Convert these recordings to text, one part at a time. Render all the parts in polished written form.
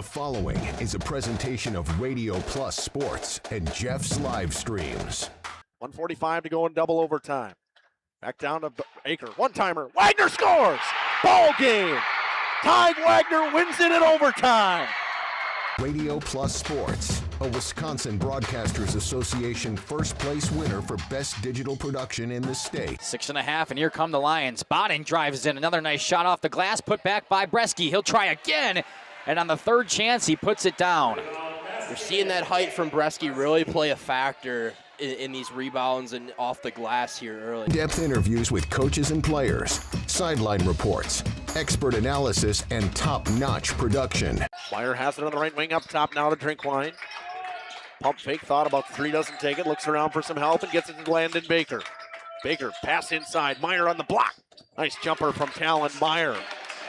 The following is a presentation of Radio Plus Sports and Jeff's Livestreams. 1:45 to go in double overtime. Back down to Baker. One-timer. Wagner scores! Ball game! Ty Wagner wins it in overtime. Radio Plus Sports, a Wisconsin Broadcasters Association first place winner for best digital production in the state. 6.5, and here come the Lions. Bonning drives in. Another nice shot off the glass, put back by Bresky. He'll try again, and on the third chance, he puts it down. We're seeing that height from Bresky really play a factor in these rebounds and off the glass here early. In-depth interviews with coaches and players, sideline reports, expert analysis, and top-notch production. Meyer has it on the right wing up top now to Drinkwine. Pump fake, thought about three, doesn't take it, looks around for some help and gets it to Landon Baker. Baker, pass inside, Meyer on the block. Nice jumper from Talon Meyer.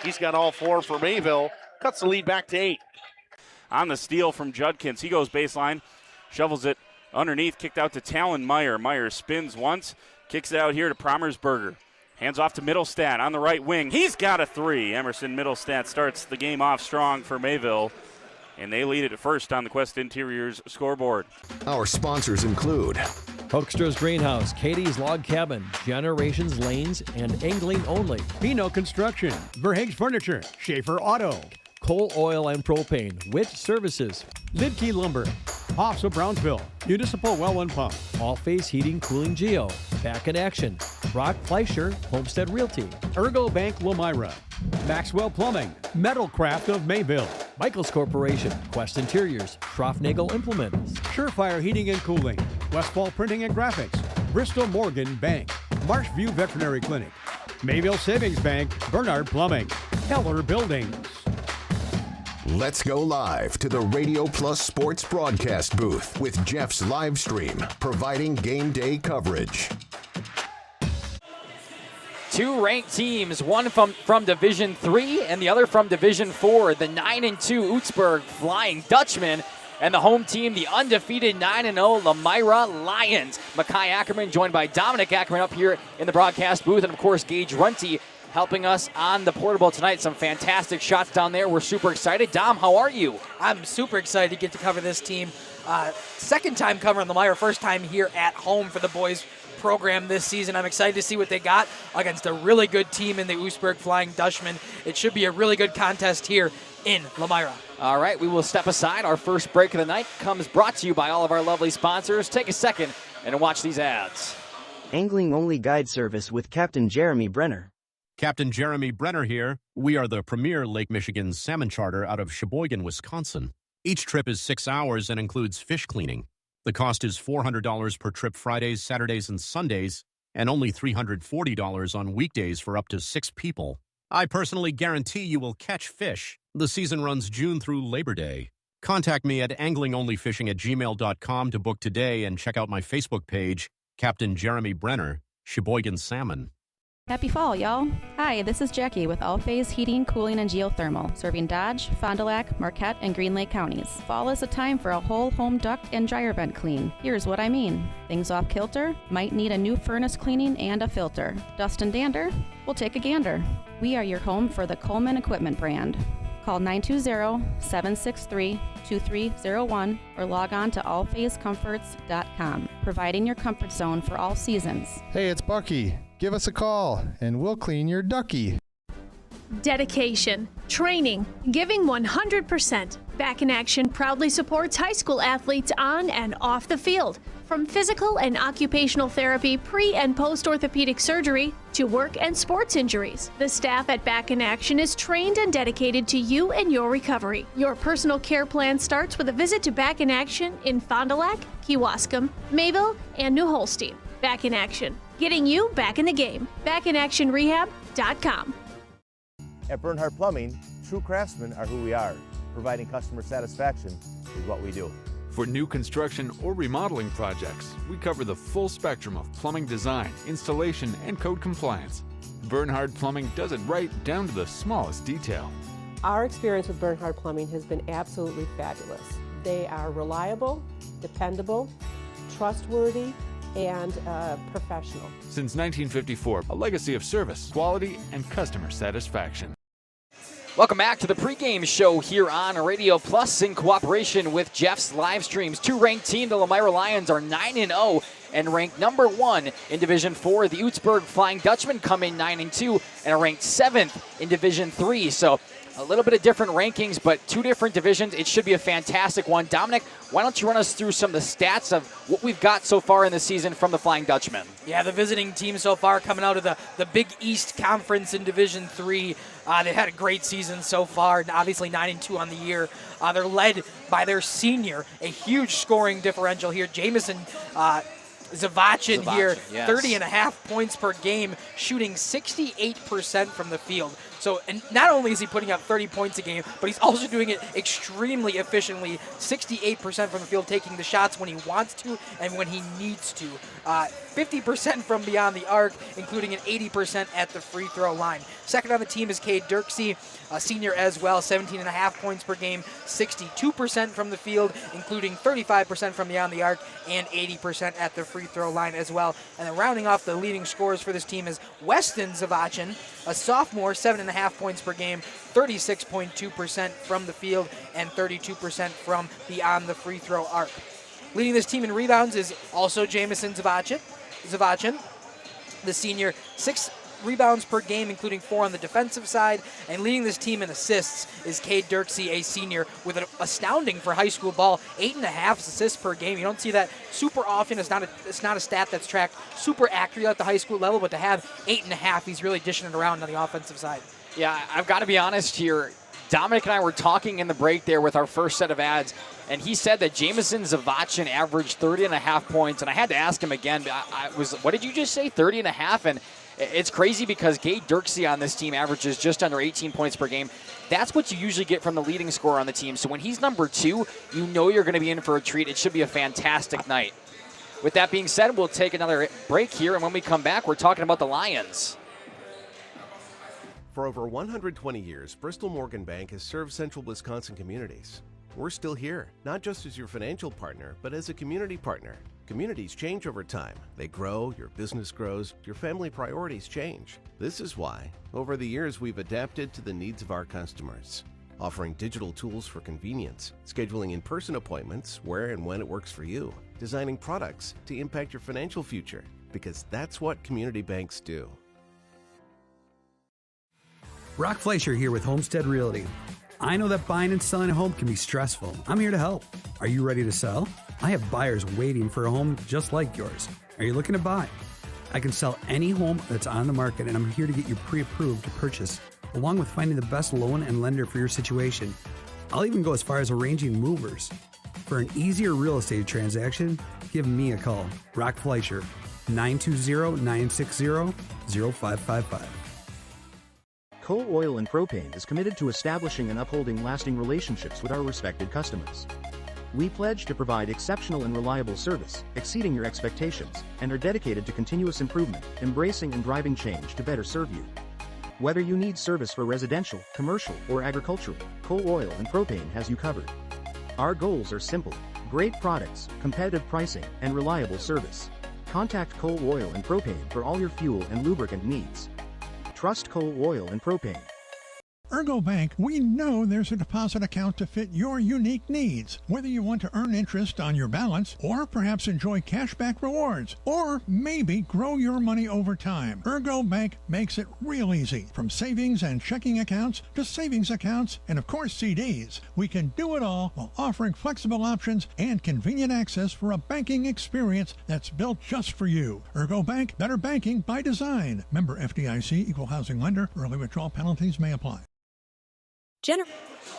He's got all four for Mayville, cuts the lead back to 8. On the steal from Judkins, he goes baseline, shovels it underneath, kicked out to Talon Meyer. Meyer spins once, kicks it out here to Promersberger. Hands off to Middlestat on the right wing. He's got a three. Emerson Middlestat starts the game off strong for Mayville, and they lead it at first on the Quest Interiors scoreboard. Our sponsors include Hoekstra's Greenhouse, Katie's Log Cabin, Generations Lanes, and Angling Only. Pino Construction, Verhaeg's Furniture, Schaefer Auto, Coal Oil and Propane, Witt Services, Lidkey Lumber, Hoffs of Brownsville, Municipal Well and Pump, All Face Heating Cooling Geo, Back in Action, Brock Fleischer, Homestead Realty, Ergo Bank Lomira, Maxwell Plumbing, Metalcraft of Mayville, Michaels Corporation, Quest Interiors, Schroffnagel Implements, Surefire Heating and Cooling, Westfall Printing and Graphics, Bristol Morgan Bank, Marshview Veterinary Clinic, Mayville Savings Bank, Bernard Plumbing, Keller Buildings. Let's go live to the Radio Plus Sports broadcast booth with Jeff's Livestream, providing game day coverage. Two ranked teams, one from Division III and the other from Division IV. The 9-2 Oostburg Flying Dutchmen and the home team, the undefeated 9-0 Lomira Lions. Makai Ackerman joined by Dominic Ackerman up here in the broadcast booth, and of course Gage Runty helping us on the portable tonight. Some fantastic shots down there. We're super excited. Dom, how are you? I'm super excited to get to cover this team. Second time covering Lomira, first time here at home for the boys program this season. I'm excited to see what they got against a really good team in the Oostburg Flying Dutchmen. It should be a really good contest here in Lomira. All right, we will step aside. Our first break of the night comes brought to you by all of our lovely sponsors. Take a second and watch these ads. Angling Only Guide Service with Captain Jeremy Brenner. Captain Jeremy Brenner here. We are the premier Lake Michigan salmon charter out of Sheboygan, Wisconsin. Each trip is 6 hours and includes fish cleaning. The cost is $400 per trip Fridays, Saturdays, and Sundays, and only $340 on weekdays for up to 6 people. I personally guarantee you will catch fish. The season runs June through Labor Day. Contact me at anglingonlyfishing@gmail.com to book today and check out my Facebook page, Captain Jeremy Brenner, Sheboygan Salmon. Happy fall, y'all. Hi, this is Jackie with All Phase Heating, Cooling, and Geothermal, serving Dodge, Fond du Lac, Marquette, and Green Lake counties. Fall is a time for a whole home duct and dryer vent clean. Here's what I mean. Things off kilter, might need a new furnace cleaning and a filter. Dust and dander? We'll take a gander. We are your home for the Coleman Equipment brand. Call 920-763-2301 or log on to allphasecomforts.com, providing your comfort zone for all seasons. Hey, it's Bucky. Give us a call, and we'll clean your ducky. Dedication, training, giving 100%. Back in Action proudly supports high school athletes on and off the field. From physical and occupational therapy, pre- and post-orthopedic surgery, to work and sports injuries. The staff at Back in Action is trained and dedicated to you and your recovery. Your personal care plan starts with a visit to Back in Action in Fond du Lac, Kewaskum, Mayville, and New Holstein. Back in Action, getting you back in the game. BackinActionRehab.com. At Bernhard Plumbing, true craftsmen are who we are. Providing customer satisfaction is what we do. For new construction or remodeling projects, we cover the full spectrum of plumbing design, installation, and code compliance. Bernhard Plumbing does it right down to the smallest detail. Our experience with Bernhard Plumbing has been absolutely fabulous. They are reliable, dependable, trustworthy, and professional. Since 1954, a legacy of service, quality, and customer satisfaction. Welcome back to the pregame show here on Radio Plus in cooperation with Jeff's Livestreams. Two-ranked team, the Lomira Lions, are 9-0 and ranked number 1 in Division 4. The Oostburg Flying Dutchmen come in 9-2 and are ranked 7th in Division 3. So a little bit of different rankings, but 2 different divisions. It should be a fantastic one. Dominic, why don't you run us through some of the stats of what we've got so far in the season from the Flying Dutchmen? Yeah, the visiting team so far coming out of the Big East Conference in Division 3. They've had a great season so far, obviously 9-2 on the year. They're led by their senior, a huge scoring differential here. Jamison Zavachin here, yes. 30.5 points per game, shooting 68% from the field. So, and not only is he putting up 30 points a game, but he's also doing it extremely efficiently, 68% from the field, taking the shots when he wants to and when he needs to. 50% from beyond the arc, including an 80% at the free throw line. Second on the team is Cade Dirksey, a senior as well, 17.5 points per game, 62% from the field, including 35% from beyond the arc and 80% at the free throw line as well. And then rounding off the leading scorers for this team is Weston Zavachin, a sophomore, 7.5 points per game, 36.2% from the field and 32% from beyond the free throw arc. Leading this team in rebounds is also Jamison Zavachin, the senior, 6 rebounds per game, including 4 on the defensive side. And leading this team in assists is Cade Dirksey, a senior, with an astounding for high school ball, 8.5 assists per game. You don't see that super often. It's not a stat that's tracked super accurate at the high school level, but to have 8.5, he's really dishing it around on the offensive side. Yeah, I've got to be honest here. Dominic and I were talking in the break there with our first set of ads, and he said that Jamison Zavachin averaged 30.5 points, and I had to ask him again. What did you just say, 30.5? And it's crazy because Cade Dirksey on this team averages just under 18 points per game. That's what you usually get from the leading scorer on the team. So when he's number 2, you know you're going to be in for a treat. It should be a fantastic night. With that being said, we'll take another break here, and when we come back, we're talking about the Lions. For over 120 years, Bristol Morgan Bank has served central Wisconsin communities. We're still here, not just as your financial partner, but as a community partner. Communities change over time. They grow, your business grows, your family priorities change. This is why, over the years, we've adapted to the needs of our customers, offering digital tools for convenience, scheduling in-person appointments where and when it works for you, designing products to impact your financial future, because that's what community banks do. Brock Fleischer here with Homestead Realty. I know that buying and selling a home can be stressful. I'm here to help. Are you ready to sell? I have buyers waiting for a home just like yours. Are you looking to buy? I can sell any home that's on the market, and I'm here to get you pre-approved to purchase, along with finding the best loan and lender for your situation. I'll even go as far as arranging movers. For an easier real estate transaction, give me a call. Brock Fleischer, 920-960-0555. Coal Oil and Propane is committed to establishing and upholding lasting relationships with our respected customers. We pledge to provide exceptional and reliable service, exceeding your expectations, and are dedicated to continuous improvement, embracing and driving change to better serve you. Whether you need service for residential, commercial, or agricultural, Coal Oil and Propane has you covered. Our goals are simple: great products, competitive pricing, and reliable service. Contact Coal Oil and Propane for all your fuel and lubricant needs. Trust Coal Oil and Propane. Ergo Bank, we know there's a deposit account to fit your unique needs. Whether you want to earn interest on your balance, or perhaps enjoy cashback rewards, or maybe grow your money over time, Ergo Bank makes it real easy. From savings and checking accounts to savings accounts and, of course, CDs. We can do it all while offering flexible options and convenient access for a banking experience that's built just for you. Ergo Bank, better banking by design. Member FDIC, equal housing lender. Early withdrawal penalties may apply.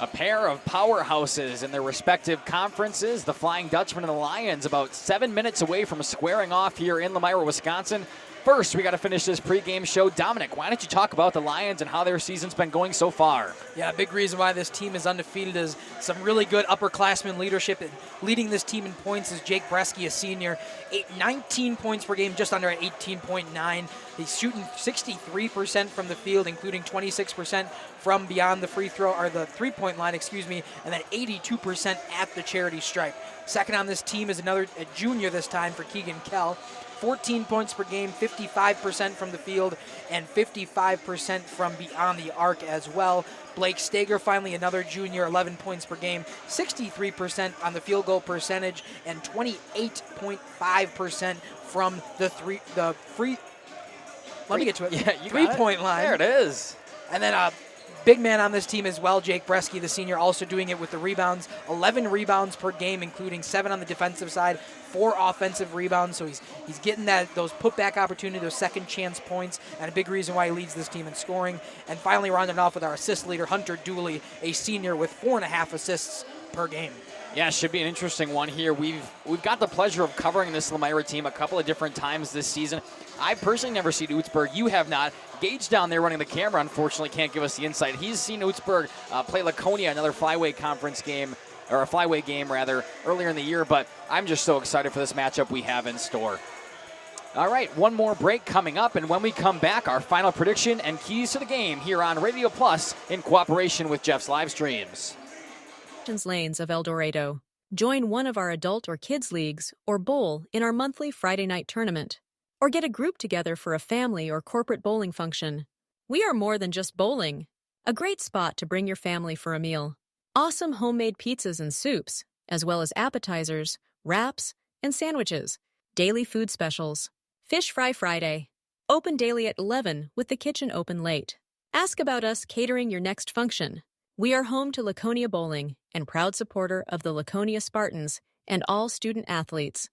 A pair of powerhouses in their respective conferences, the Flying Dutchman and the Lions, about 7 minutes away from squaring off here in Lomira, Wisconsin. First, we got to finish this pregame show. Dominic, why don't you talk about the Lions and how their season's been going so far? Yeah, a big reason why this team is undefeated is some really good upperclassmen leadership. Leading this team in points is Jake Bresky, a senior, 19 points per game, just under 18.9. He's shooting 63% from the field, including 26% from beyond the free throw, or the three-point line, and then 82% at the charity stripe. Second on this team is a junior this time for Keegan Kell, 14 points per game, 55% from the field, and 55% from beyond the arc as well. Blake Stager, finally another junior, 11 points per game, 63% on the field goal percentage, and 28.5% from the free. Let me get to it. Yeah, you 3-point line. There it is. And then big man on this team as well, Jake Bresky, the senior, also doing it with the rebounds. 11 rebounds per game, including 7 on the defensive side, 4 offensive rebounds. So he's getting those putback opportunities, those second chance points, and a big reason why he leads this team in scoring. And finally rounding off with our assist leader, Hunter Dooley, a senior with 4.5 assists per game. Yeah, should be an interesting one here. We've got the pleasure of covering this Lomira team a couple of different times this season. I've personally never seen Oostburg. You have not. Gage down there running the camera, unfortunately, can't give us the insight. He's seen Oostburg play Laconia, another flyweight conference game, or a flyweight game, rather, earlier in the year. But I'm just so excited for this matchup we have in store. All right, one more break coming up, and when we come back, our final prediction and keys to the game here on Radio Plus in cooperation with Jeff's Livestreams. Lanes of El Dorado. Join one of our adult or kids leagues or bowl in our monthly Friday night tournament. Or get a group together for a family or corporate bowling function. We are more than just bowling. A great spot to bring your family for a meal. Awesome homemade pizzas and soups, as well as appetizers, wraps, and sandwiches. Daily food specials. Fish Fry Friday. Open daily at 11 with the kitchen open late. Ask about us catering your next function. We are home to Laconia Bowling and proud supporter of the Laconia Spartans and all student athletes.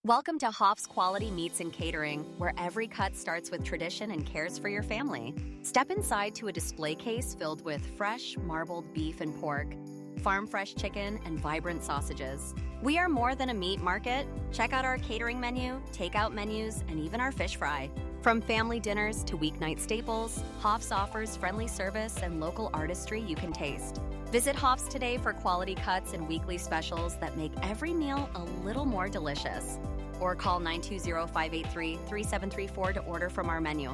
Welcome to Hoff's Quality Meats and Catering, where every cut starts with tradition and cares for your family. Step inside to a display case filled with fresh, marbled beef and pork, farm-fresh chicken, and vibrant sausages. We are more than a meat market. Check out our catering menu, takeout menus, and even our fish fry. From family dinners to weeknight staples, Hoff's offers friendly service and local artistry you can taste. Visit Hoff's today for quality cuts and weekly specials that make every meal a little more delicious. Or call 920-583-3734 to order from our menu.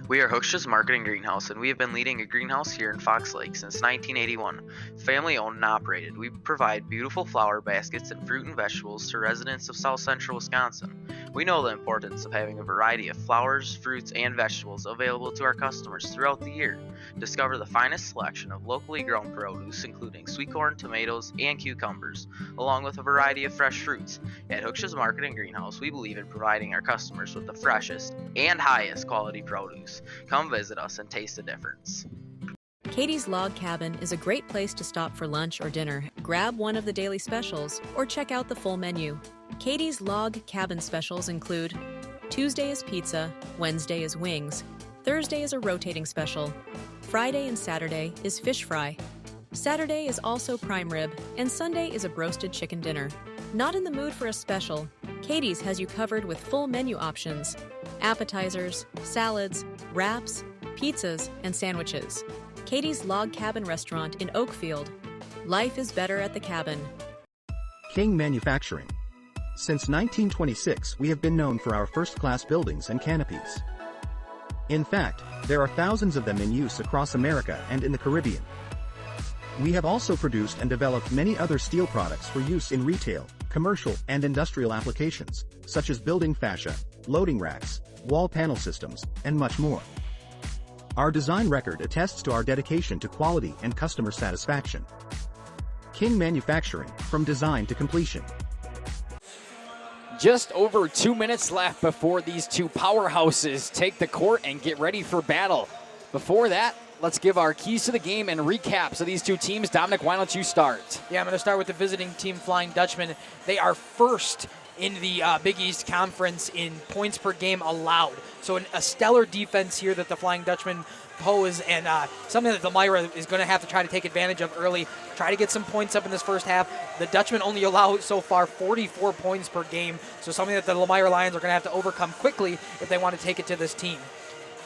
We are Hooksha's Marketing Greenhouse, and we have been leading a greenhouse here in Fox Lake since 1981. Family owned and operated, we provide beautiful flower baskets and fruit and vegetables to residents of South Central Wisconsin. We know the importance of having a variety of flowers, fruits, and vegetables available to our customers throughout the year. Discover the finest selection of locally grown produce, including sweet corn, tomatoes, and cucumbers, along with a variety of fresh fruits. At Hooksha's Marketing Greenhouse, we believe in providing our customers with the freshest and highest quality produce. Come visit us and taste the difference. Katie's Log Cabin is a great place to stop for lunch or dinner. Grab one of the daily specials or check out the full menu. Katie's Log Cabin specials include Tuesday is pizza, Wednesday is wings, Thursday is a rotating special, Friday and Saturday is fish fry, Saturday is also prime rib, and Sunday is a broasted chicken dinner. Not in the mood for a special? Katie's has you covered with full menu options, appetizers, salads, wraps, pizzas, and sandwiches. Katie's Log Cabin Restaurant in Oakfield. Life is better at the cabin. King Manufacturing. Since 1926, we have been known for our first-class buildings and canopies. In fact, there are thousands of them in use across America and in the Caribbean. We have also produced and developed many other steel products for use in retail, commercial, and industrial applications, such as building fascia, loading racks, wall panel systems, and much more. Our design record attests to our dedication to quality and customer satisfaction. King Manufacturing, from design to completion. Just over 2 minutes left before these two powerhouses take the court and get ready for battle. Before that, let's give our keys to the game and recaps of these two teams. Dominic, why don't you start? Yeah, I'm going to start with the visiting team, Flying Dutchman. They are first in the Big East Conference in points per game allowed. So a stellar defense here that the Flying Dutchman pose, and something that Lomira is going to have to try to take advantage of early, try to get some points up in this first half. The Dutchmen only allow so far 44 points per game, so something that the Lomira Lions are going to have to overcome quickly if they want to take it to this team.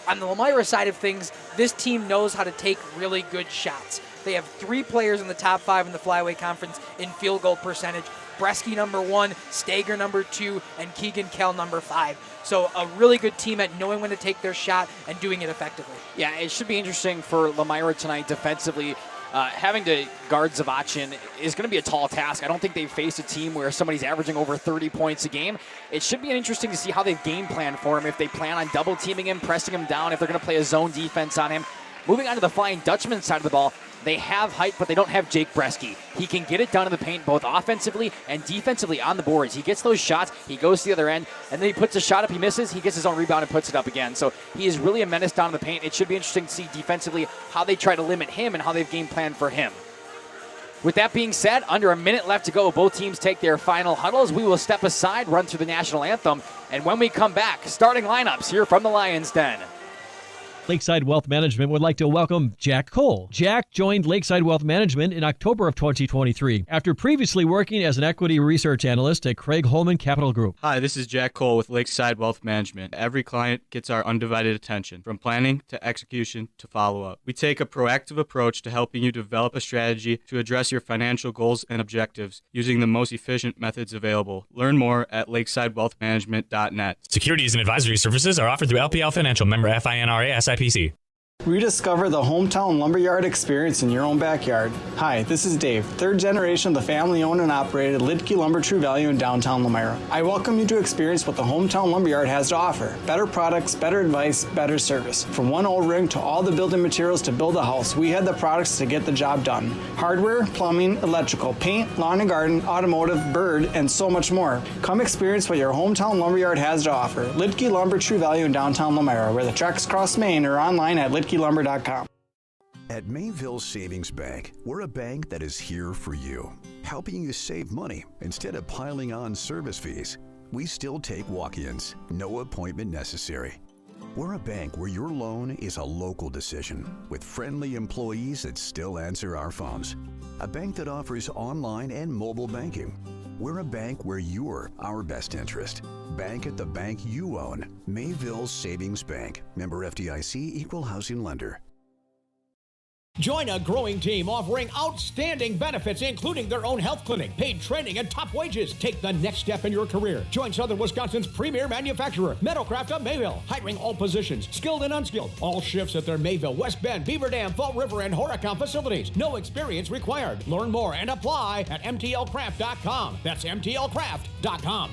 On the Lomira side of things, this team knows how to take really good shots. They have 3 players in the top 5 in the Flyweight Conference in field goal percentage. Bresky number 1, Stager number 2, and Keegan Kell number 5. So a really good team at knowing when to take their shot and doing it effectively. Yeah, it should be interesting for Lomira tonight defensively. having to guard Zavachin is going to be a tall task. I don't think they've faced a team where somebody's averaging over 30 points a game. It should be interesting to see how they've game planned for him, if they plan on double teaming him, pressing him down, if they're going to play a zone defense on him. Moving on to the Flying Dutchman side of the ball, they have height, but they don't have Jake Bresky. He can get it done in the paint, both offensively and defensively on the boards. He gets those shots, he goes to the other end, and then he puts a shot up, he misses, he gets his own rebound and puts it up again. So he is really a menace down in the paint. It should be interesting to see defensively how they try to limit him and how they've game planned for him. With that being said, under a minute left to go, both teams take their final huddles. We will step aside, run through the national anthem, and when we come back, starting lineups here from the Lions Den. Lakeside Wealth Management would like to welcome Jack Cole. Jack joined Lakeside Wealth Management in October of 2023 after previously working as an equity research analyst at Craig Holman Capital Group. Hi, this is Jack Cole with Lakeside Wealth Management. Every client gets our undivided attention, from planning to execution to follow-up. We take a proactive approach to helping you develop a strategy to address your financial goals and objectives using the most efficient methods available. Learn more at lakesidewealthmanagement.net. Securities and advisory services are offered through LPL Financial, member FINRA SIPC. Rediscover the hometown lumberyard experience in your own backyard. Hi, this is Dave, third generation of the family-owned and operated Lidke Lumber True Value in downtown Lomira. I welcome you to experience what the hometown lumberyard has to offer. Better products, better advice, better service. From one old ring to all the building materials to build a house, we had the products to get the job done. Hardware, plumbing, electrical, paint, lawn and garden, automotive, bird, and so much more. Come experience what your hometown lumberyard has to offer. Lidke Lumber True Value in downtown Lomira, where the tracks cross Main, or online at lidkelumber.com. At Mayville Savings Bank, we're a bank that is here for you, helping you save money instead of piling on service fees. We still take walk-ins, no appointment necessary. We're a bank where your loan is a local decision, with friendly employees that still answer our phones. A bank that offers online and mobile banking. We're a bank where you're our best interest. Bank at the bank you own. Mayville Savings Bank. Member FDIC, Equal Housing Lender. Join a growing team offering outstanding benefits, including their own health clinic, paid training, and top wages. Take the next step in your career. Join Southern Wisconsin's premier manufacturer, Metalcraft of Mayville, hiring all positions, skilled and unskilled. All shifts at their Mayville, West Bend, Beaver Dam, Fall River, and Horicon facilities. No experience required. Learn more and apply at mtlcraft.com. That's mtlcraft.com.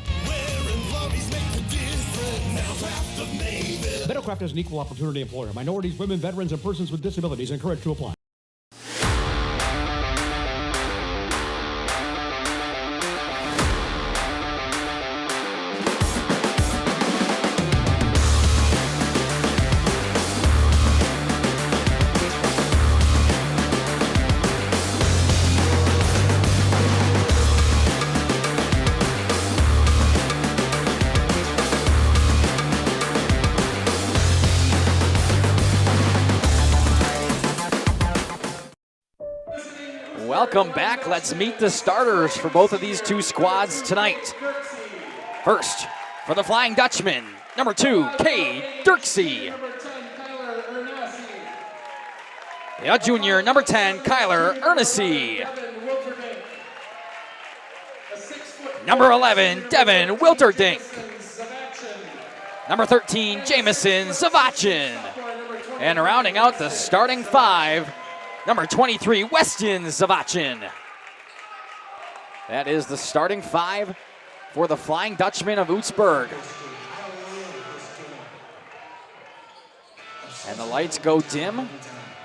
Metalcraft is an equal opportunity employer. Minorities, women, veterans, and persons with disabilities encouraged to apply. Welcome back. Let's meet the starters for both of these two squads tonight. First, for the Flying Dutchman, number 2, Cade Dirksey. The junior, number 10, Kyler Ernessy. Number 11, Devin Wilterdink. Number 13, Jamison Zavachin. And rounding out the starting 5, number 23, Weston Zavachin. That is the starting 5 for the Flying Dutchman of Oostburg. And the lights go dim,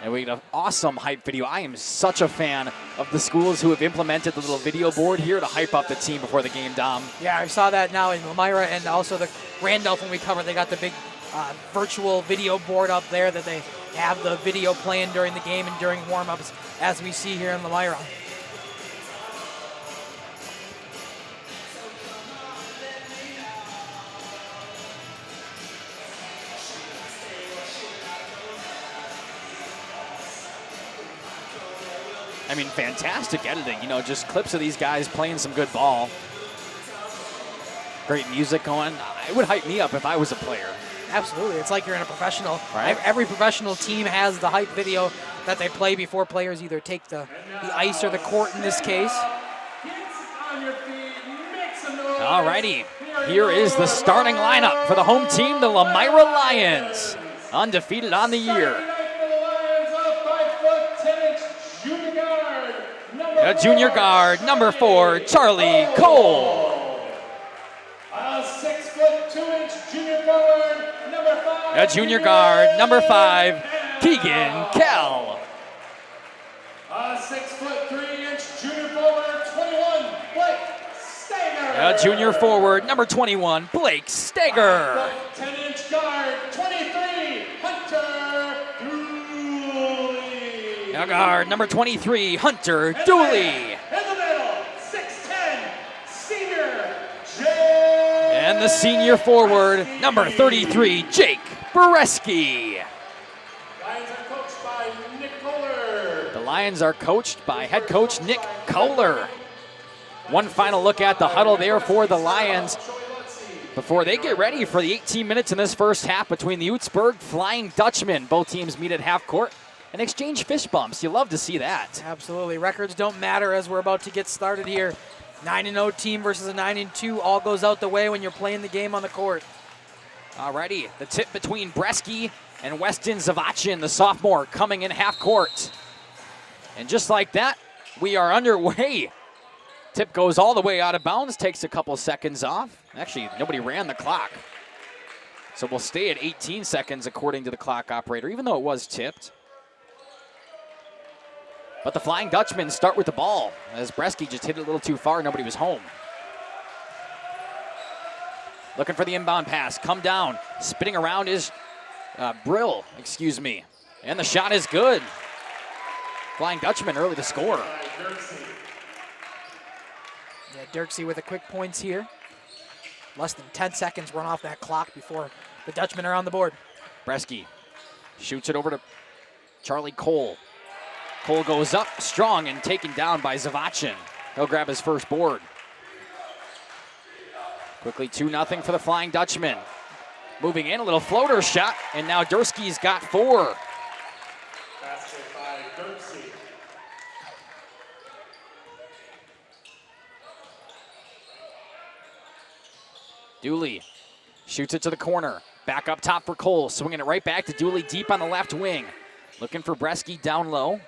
and we get an awesome hype video. I am such a fan of the schools who have implemented the little video board here to hype up the team before the game, Dom. Yeah, I saw that now in Lomira, and also the Randolph when we covered. They got the big virtual video board up there that they have the video playing during the game and during warm-ups, as we see here in Lomira. I mean, fantastic editing, you know, just clips of these guys playing some good ball. Great music going. It would hype me up if I was a player. Absolutely. It's like you're in a professional. Right. Every professional team has the hype video that they play before players either take the ice or the court in this case. All righty. Here is the starting lineup for the home team, the Lomira Lions. Undefeated on the year. Junior guard, number 4, Charlie Cole. A 6'2" junior forward, number 5. Junior guard, number 5, Keegan Kell. A 6'3" junior forward, 21, Blake Stager. Junior forward, number 21, Blake Stager. 10-inch guard, 23, Hunter Dooley. Guard, number 23, Hunter Dooley. In the middle, 6'10", senior, Jake. And the senior forward, number 33, Jake Bereski. Lions are coached by Nick Kohler. The Lions are coached by head coach Nick Kohler. One final look at the huddle there for the Lions before they get ready for the 18 minutes in this first half between the Oostburg Flying Dutchmen. Both teams meet at half court and exchange fist bumps. You love to see that. Absolutely. Records don't matter as we're about to get started here. 9-0 team versus a 9-2. All goes out the way when you're playing the game on the court. Alrighty, the tip between Breski and Weston Zavachin, the sophomore, coming in half court. And just like that, we are underway. Tip goes all the way out of bounds, takes a couple seconds off. Actually, nobody ran the clock. So we'll stay at 18 seconds according to the clock operator, even though it was tipped. But the Flying Dutchmen start with the ball as Breski just hit it a little too far. Nobody was home. Looking for the inbound pass. Come down. Spinning around is Brill, excuse me. And the shot is good. Flying Dutchman early to score. Yeah, Dirksey with the quick points here. Less than 10 seconds run off that clock before the Dutchmen are on the board. Breski shoots it over to Charlie Cole. Cole goes up strong and taken down by Zavachin. He'll grab his first board. Quickly 2-0 for the Flying Dutchman. Moving in, a little floater shot, and now Durski's got 4. Basket by Dirksey. Dooley shoots it to the corner. Back up top for Cole, swinging it right back to Dooley deep on the left wing. Looking for Breski down low.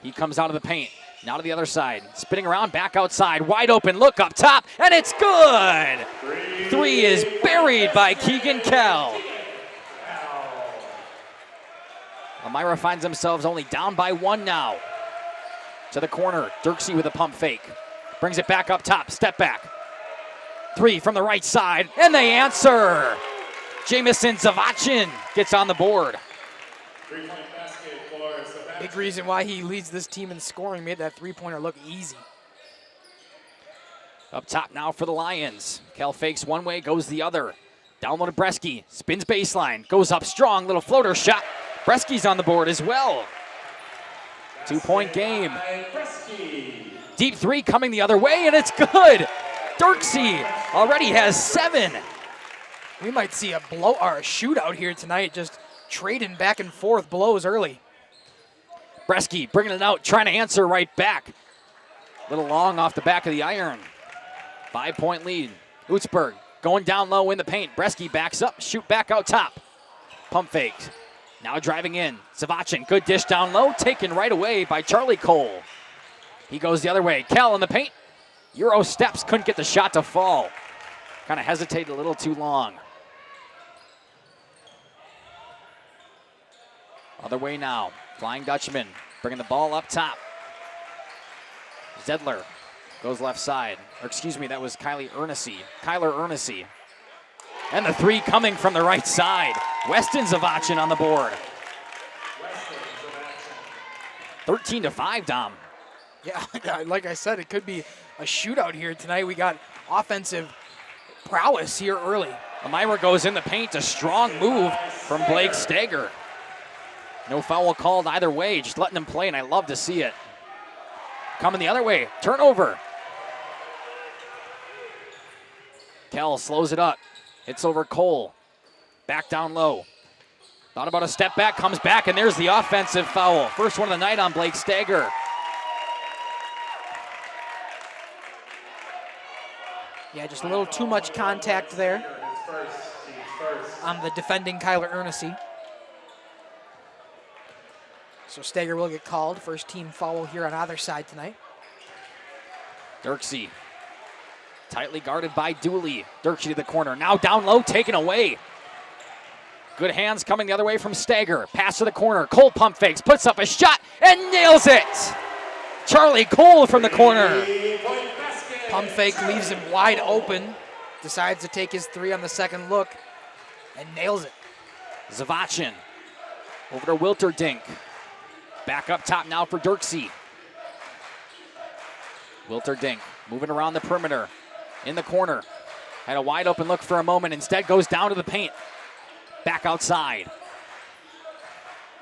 He comes out of the paint. Now to the other side. Spinning around, back outside. Wide open, look up top, and it's good! 3 is buried by Keegan Kell. Lomira finds themselves only down by 1 now. To the corner, Dirksey with a pump fake. Brings it back up top, step back. 3 from the right side, and they answer! Jamison Zavachin gets on the board. Big reason why he leads this team in scoring, made that three-pointer look easy. Up top now for the Lions. Kell fakes one way, goes the other. Down low to Breski, spins baseline, goes up strong, little floater shot. Breski's on the board as well. 2-point game. Deep 3 coming the other way, and it's good. Dirksey already has 7. We might see a blow or a shootout here tonight, just trading back and forth blows early. Breski bringing it out, trying to answer right back. A little long off the back of the iron. 5-point lead. Oostburg going down low in the paint. Breski backs up, shoot back out top. Pump fake. Now driving in. Zavachin, good dish down low, taken right away by Charlie Cole. He goes the other way. Kell in the paint. Euro steps, couldn't get the shot to fall. Kind of hesitated a little too long. Other way now. Flying Dutchman bringing the ball up top. Zedler goes left side. Or excuse me, that was Kyler Ernessy. And the 3 coming from the right side. Weston Zavachin on the board. 13-5, Dom. Yeah, like I said, it could be a shootout here tonight. We got offensive prowess here early. Lomira goes in the paint. A strong move from Blake Stager. No foul called either way, just letting them play, and I love to see it. Coming the other way, turnover. Kell slows it up. Hits over Cole. Back down low. Thought about a step back, comes back, and there's the offensive foul. First one of the night on Blake Stager. Yeah, just a little too much contact there on the defending Kyler Ernessy. So Stager will get called. First team foul here on either side tonight. Dirksey, tightly guarded by Dooley. Dirksey to the corner, now down low, taken away. Good hands coming the other way from Stager. Pass to the corner, Cole pump fakes, puts up a shot, and nails it! Charlie Cole from the corner. Pump fake leaves him wide open. Decides to take his three on the second look, and nails it. Zavachin over to Wilterdink. Back up top now for Dirksey. Wilterdink moving around the perimeter. In the corner. Had a wide open look for a moment. Instead goes down to the paint. Back outside.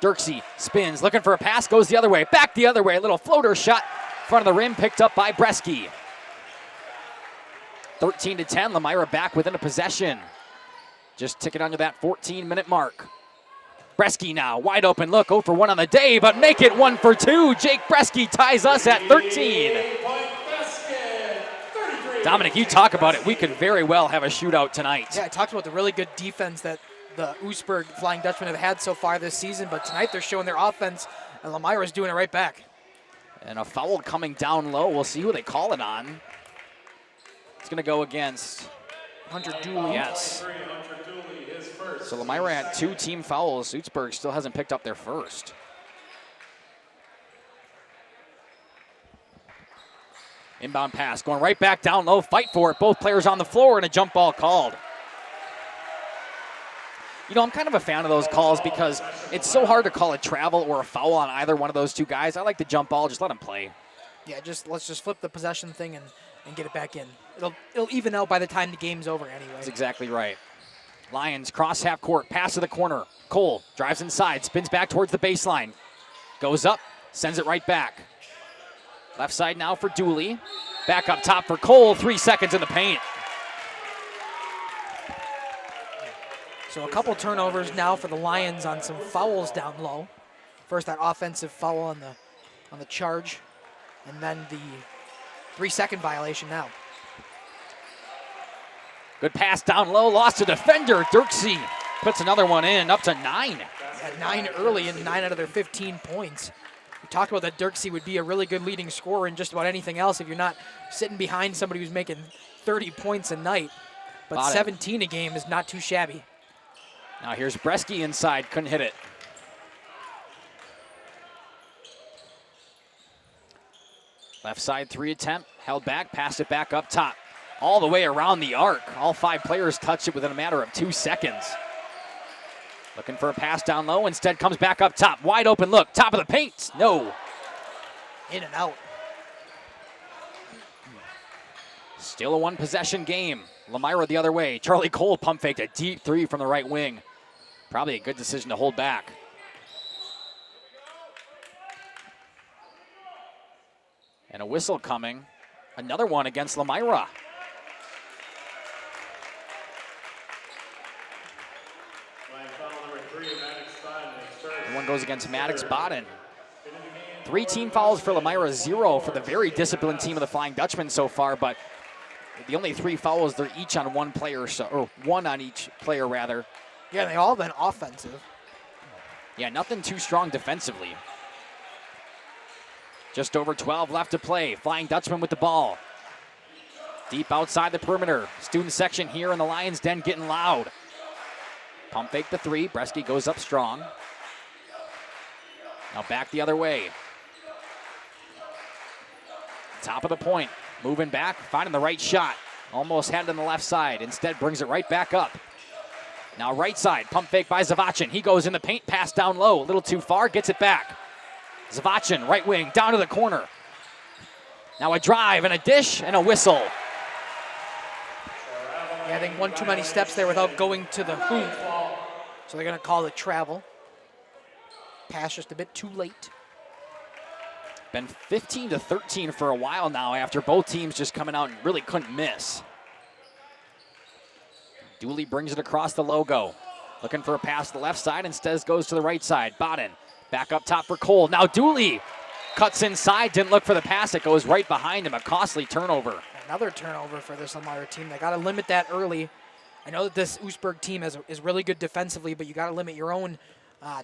Dirksey spins, looking for a pass, goes the other way. Back the other way. A little floater shot. Front of the rim, picked up by Bresky. 13-10, Lomira back within a possession. Just ticking under that 14-minute mark. Bresky now, wide open look, 0 for 1 on the day, but make it 1 for 2. Jake Bresky ties us at 13. Dominic, you talk about it. We could very well have a shootout tonight. Yeah, I talked about the really good defense that the Oostburg Flying Dutchmen have had so far this season, but tonight they're showing their offense, and Lomira's doing it right back. And a foul coming down low. We'll see who they call it on. It's going to go against Hunter Dooley. Yes. So Lomira had 2 team fouls. Oostburg still hasn't picked up their first. Inbound pass going right back down low. Fight for it. Both players on the floor and a jump ball called. You know, I'm kind of a fan of those calls because it's so hard to call a travel or a foul on either one of those two guys. I like the jump ball. Just let them play. Yeah, let's just flip the possession thing and get it back in. It'll even out by the time the game's over anyway. That's exactly right. Lions cross half court, pass to the corner. Cole drives inside, spins back towards the baseline. Goes up, sends it right back. Left side now for Dooley. Back up top for Cole, 3 seconds in the paint. So a couple turnovers now for the Lions on some fouls down low. First that offensive foul on the charge, and then the 3-second violation now. Good pass down low, lost a defender. Dirksey puts another one in, up to 9. At 9 early and 9 out of their 15 points. We talked about that Dirksey would be a really good leading scorer in just about anything else if you're not sitting behind somebody who's making 30 points a night. But Bought 17 a game is not too shabby. Now here's Bresky inside, couldn't hit it. Left side 3 attempt, held back, passed it back up top. All the way around the arc. All 5 players touched it within a matter of 2 seconds. Looking for a pass down low, instead comes back up top. Wide open look, top of the paint. No. In and out. Still a 1-possession game. Lomira the other way. Charlie Cole pump faked a deep 3 from the right wing. Probably a good decision to hold back. And a whistle coming. Another one against Lomira. One goes against Maddox Bodden. 3 team fouls for Lomira, 0 for the very disciplined team of the Flying Dutchmen so far, but the only 3 fouls, they're each on one player, or 1 on each player rather. Yeah, they all been offensive. Yeah, nothing too strong defensively. Just over 12 left to play. Flying Dutchman with the ball. Deep outside the perimeter. Student section here in the Lions' Den getting loud. Pump fake the 3. Bresky goes up strong. Now back the other way. Top of the point. Moving back, finding the right shot. Almost had it on the left side. Instead brings it right back up. Now right side. Pump fake by Zavachin. He goes in the paint. Pass down low. A little too far. Gets it back. Zavachin, right wing, down to the corner. Now a drive and a dish and a whistle. Yeah, I think 1 too many steps there without going to the hoop. So they're going to call it travel. Pass just a bit too late. Been 15-13 for a while now after both teams just coming out and really couldn't miss. Dooley brings it across the logo. Looking for a pass to the left side, instead goes to the right side. Bodden back up top for Cole. Now Dooley cuts inside, didn't look for the pass. It goes right behind him, a costly turnover. Another turnover for this Lomira team. They got to limit that early. I know that this Oostburg team is really good defensively, but you got to limit your own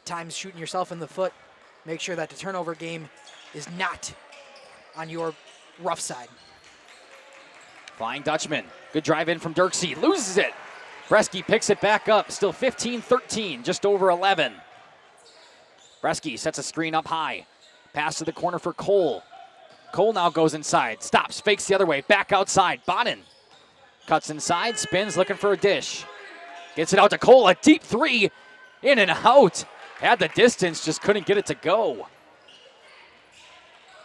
times shooting yourself in the foot make sure that the turnover game is not on your rough side. Flying Dutchman. Good drive in from Dirksey. Loses it. Bresky picks it back up. Still 15-13, just over 11. Bresky sets a screen up high. Pass to the corner for Cole. Cole now goes inside. Stops, fakes the other way. Back outside. Bonin cuts inside, spins, looking for a dish. Gets it out to Cole. A deep three. In and out. Had the distance, just couldn't get it to go.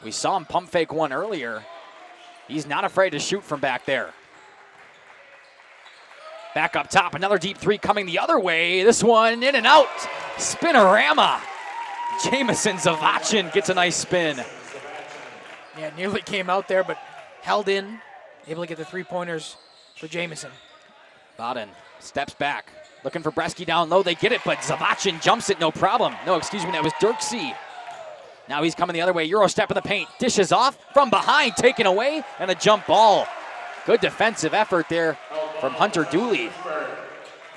We saw him pump fake one earlier. He's not afraid to shoot from back there. Back up top, another deep three coming the other way. This one in and out. Spinorama. Jamison Zavachin gets a nice spin. Yeah, nearly came out there, but held in. Able to get the three-pointers for Jamison. Bowden steps back. Looking for Bresky down low. They get it, but Zavachin jumps it, no problem. No, excuse me, that was Dirksey. Now he's coming the other way. Euro step in the paint. Dishes off from behind, taken away, and a jump ball. Good defensive effort there from Hunter Dooley.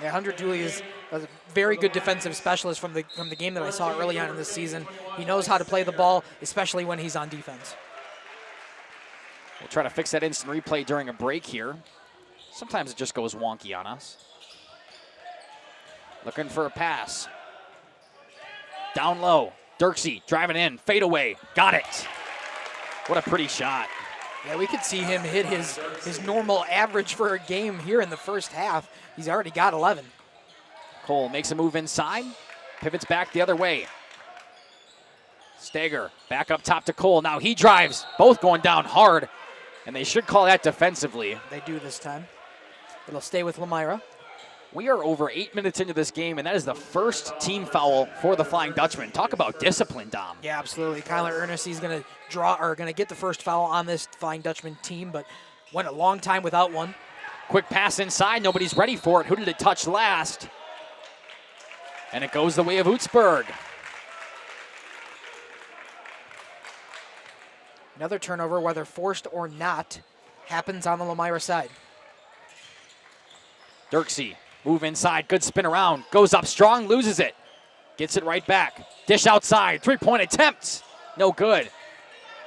Yeah, Hunter Dooley is a very good defensive specialist from the game that I saw early on in this season. He knows how to play the ball, especially when he's on defense. We'll try to fix that instant replay during a break here. Sometimes it just goes wonky on us. Looking for a pass. Down low. Dirksey driving in. Fade away. Got it. What a pretty shot. Yeah, we could see him hit his normal average for a game here in the first half. He's already got 11. Cole makes a move inside. Pivots back the other way. Stager back up top to Cole. Now he drives. Both going down hard. And they should call that defensively. They do this time. It'll stay with Lomira. We are over 8 minutes into this game, and that is the first team foul for the Flying Dutchman. Talk about discipline, Dom. Yeah, absolutely. Kyler Ernest, he's going to get the first foul on this Flying Dutchman team, but went a long time without one. Quick pass inside. Nobody's ready for it. Who did it touch last? And it goes the way of Oostburg. Another turnover, whether forced or not, happens on the Lomira side. Dirksey, move inside, good spin around, goes up strong, loses it. Gets it right back. Dish outside, three-point attempt, no good.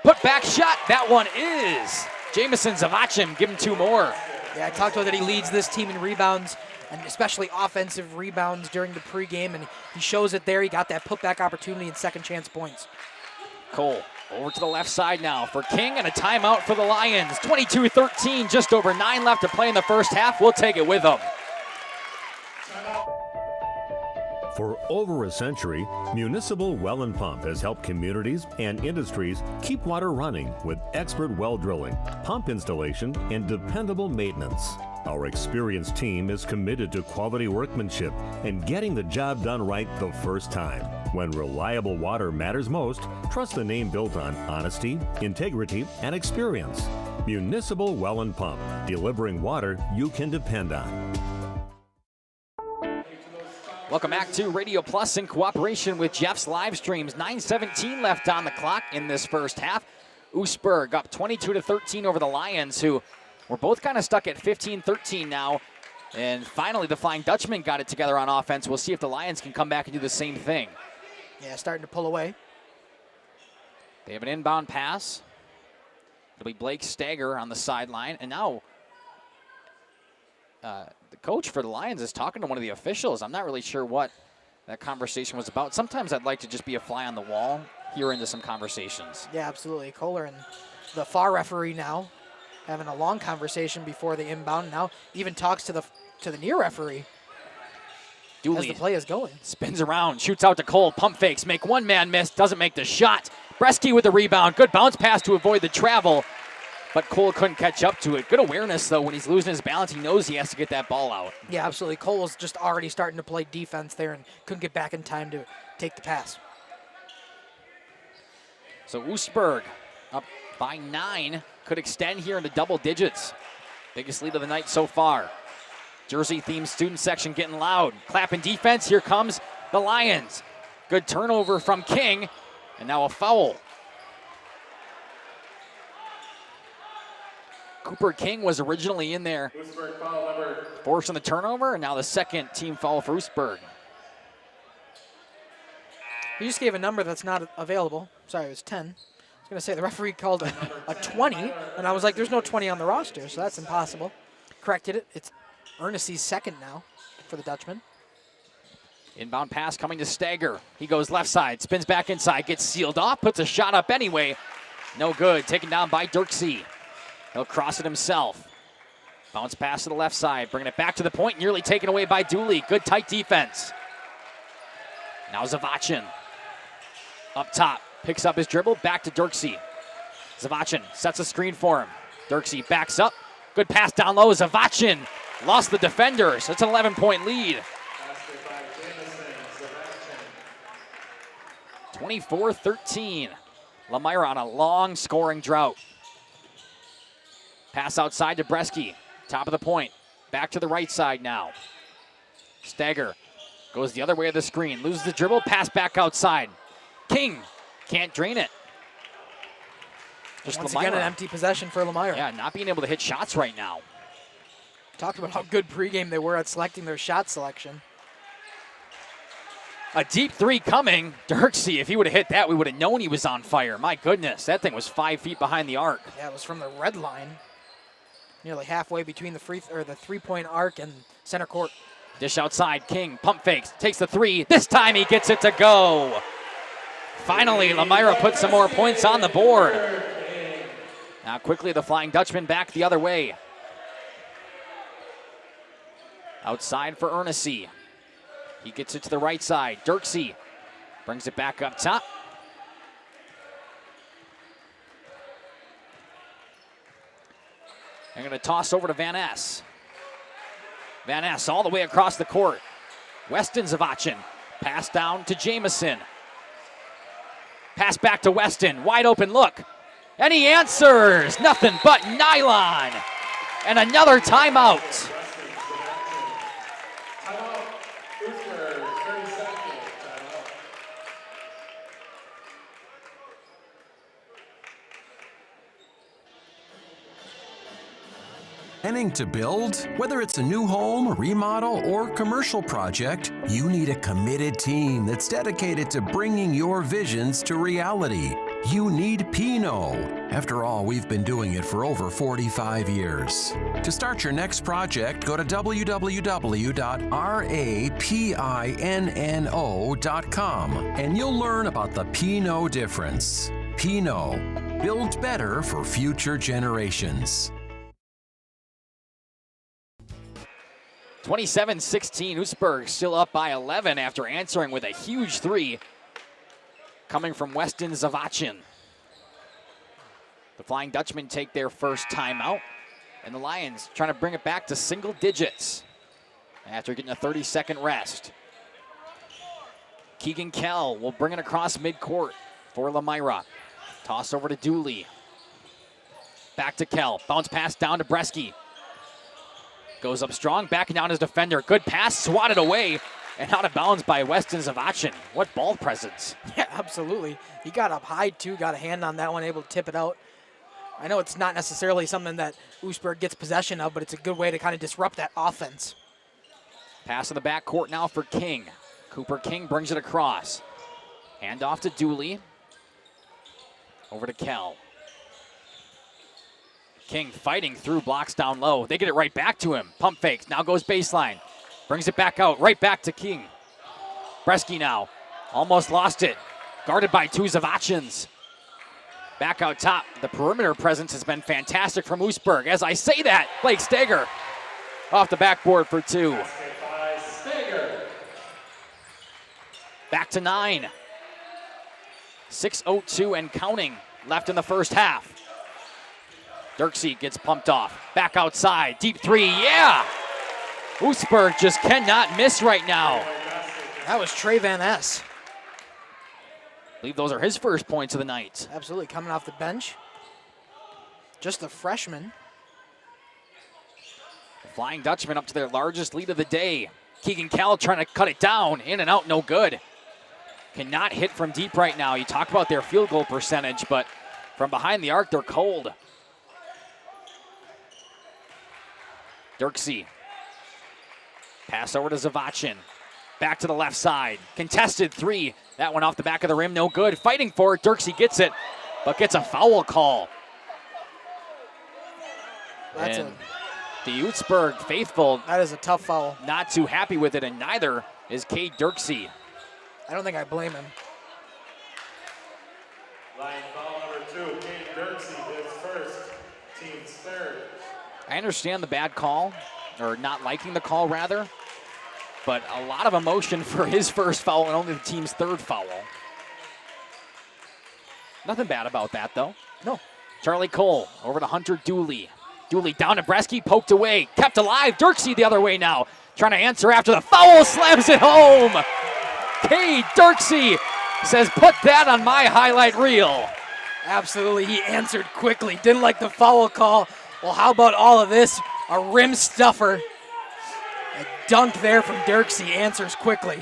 Put back shot, that one is. Jamison Zavachin, give him two more. Yeah, I talked about that he leads this team in rebounds, and especially offensive rebounds during the pregame, and he shows it there. He got that putback opportunity and second chance points. Cole over to the left side now for King, and a timeout for the Lions. 22-13, just over 9 left to play in the first half. We'll take it with them. For over a century, Municipal Well and Pump has helped communities and industries keep water running with expert well drilling, pump installation, and dependable maintenance. Our experienced team is committed to quality workmanship and getting the job done right the first time. When reliable water matters most, trust the name built on honesty, integrity, and experience. Municipal Well and Pump, delivering water you can depend on. Welcome back to Radio Plus in cooperation with Jeff's Livestreams. 9:17 left on the clock in this first half. Oostburg up 22-13 over the Lions, who were both kind of stuck at 15-13 now. And finally, the Flying Dutchman got it together on offense. We'll see if the Lions can come back and do the same thing. Yeah, starting to pull away. They have an inbound pass. It'll be Blake Stager on the sideline. And now the coach for the Lions is talking to one of the officials. I'm not really sure what that conversation was about. Sometimes I'd like to just be a fly on the wall, hear into some conversations. Yeah, absolutely. Kohler and the far referee now having a long conversation before the inbound. Now even talks to the near referee. Dooley as the play is going. Spins around, shoots out to Cole, pump fakes, make one man miss, doesn't make the shot. Bresky with the rebound, good bounce pass to avoid the travel, but Cole couldn't catch up to it. Good awareness, though, when he's losing his balance, he knows he has to get that ball out. Yeah, absolutely. Cole was just already starting to play defense there and couldn't get back in time to take the pass. So Oostburg up by 9, could extend here into double digits. Biggest lead of the night so far. Jersey-themed student section getting loud. Clapping defense, here comes the Lions. Good turnover from King, and now a foul. Cooper King was originally in there forcing the turnover, and now the second team foul for Oostburg. He just gave a number that's not available. Sorry, it was 10. I was going to say the referee called a 20, and I was like, there's no 20 on the roster, so that's impossible. Corrected it. It's Ernestie's second now for the Dutchman. Inbound pass coming to Stagger. He goes left side, spins back inside, gets sealed off, puts a shot up anyway. No good. Taken down by Dirksey. He'll cross it himself. Bounce pass to the left side, bringing it back to the point, nearly taken away by Dooley. Good tight defense. Now Zavachin. Up top, picks up his dribble, back to Dirksey. Zavachin sets a screen for him. Dirksey backs up. Good pass down low. Zavachin lost the defenders. It's an 11-point lead. 24-13. Lomira on a long scoring drought. Pass outside to Bresky. Top of the point. Back to the right side now. Stagger goes the other way of the screen. Loses the dribble. Pass back outside. King can't drain it. Once again, an empty possession for Lomira. Yeah, not being able to hit shots right now. Talked about how good pregame they were at selecting their shot selection. A deep three coming. Dirksey, if he would have hit that, we would have known he was on fire. My goodness, that thing was 5 feet behind the arc. Yeah, it was from the red line. Nearly halfway between the the three-point arc and center court. Dish outside, King pump fakes, takes the three. This time he gets it to go. Finally, Lomira puts some more points on the board. Now quickly the Flying Dutchman back the other way. Outside for Ernestsie. He gets it to the right side. Dirksey brings it back up top. They're going to toss over to Van Ness. Van Ness all the way across the court. Weston Zavachin. Pass down to Jamison. Pass back to Weston. Wide open look. And he answers. Nothing but nylon. And another timeout. Planning to build? Whether it's a new home, remodel, or commercial project, you need a committed team that's dedicated to bringing your visions to reality. You need Pinot. After all, we've been doing it for over 45 years. To start your next project, go to www.rapinno.com and you'll learn about the Pinot difference. Pinot. Build better for future generations. 27-16, Oostburg still up by 11 after answering with a huge three coming from Weston Zavachin. The Flying Dutchmen take their first timeout, and the Lions trying to bring it back to single digits after getting a 30-second rest. Keegan Kell will bring it across midcourt for Lomira. Toss over to Dooley. Back to Kell, bounce pass down to Bresky. Goes up strong, backing down his defender. Good pass, swatted away, and out of bounds by Weston Zavachin. What ball presence. Yeah, absolutely. He got up high, too, got a hand on that one, able to tip it out. I know it's not necessarily something that Oostburg gets possession of, but it's a good way to kind of disrupt that offense. Pass in the backcourt now for King. Cooper King brings it across. Hand off to Dooley. Over to Kell. King fighting through blocks down low. They get it right back to him. Pump fakes. Now goes baseline. Brings it back out. Right back to King. Bresky now. Almost lost it. Guarded by two Zavachins. Back out top. The perimeter presence has been fantastic from Oostburg. As I say that, Blake Stagger off the backboard for two. Back to 9. 6:02 and counting left in the first half. Dirksey gets pumped off. Back outside. Deep three. Yeah! Oostburg just cannot miss right now. That was Trey Van Ness. I believe those are his first points of the night. Absolutely, coming off the bench. Just a freshman. The Flying Dutchman up to their largest lead of the day. Keegan Kell trying to cut it down. In and out, no good. Cannot hit from deep right now. You talk about their field goal percentage, but from behind the arc, they're cold. Dirksey. Pass over to Zavachin. Back to the left side. Contested three. That one off the back of the rim, no good. Fighting for it, Dirksey gets it, but gets a foul call. And the Oostburg faithful. That is a tough foul. Not too happy with it, and neither is Cade Dirksey. I don't think I blame him. Line foul number 2, Cade Dirksey, his first, team's third. I understand the bad call, or not liking the call rather, but a lot of emotion for his first foul and only the team's third foul. Nothing bad about that though. No. Charlie Cole over to Hunter Dooley. Dooley down to Bresky, poked away, kept alive. Dirksey the other way now, trying to answer after the foul, slams it home. Cade Dirksey says, put that on my highlight reel. Absolutely, he answered quickly. Didn't like the foul call. Well, how about all of this? A rim stuffer. A dunk there from Dirksey, answers quickly.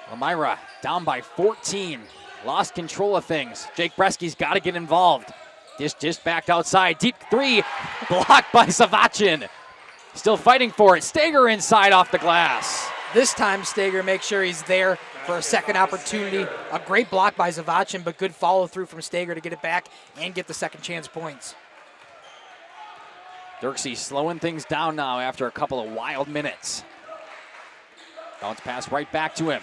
Lomira down by 14. Lost control of things. Jake Bresky's got to get involved. Just backed outside. Deep three. Blocked by Savachin. Still fighting for it. Stager inside off the glass. This time, Stager makes sure he's there for a second opportunity. A great block by Savachin, but good follow through from Stager to get it back and get the second chance points. Dirksey slowing things down now after a couple of wild minutes. Bounce pass right back to him.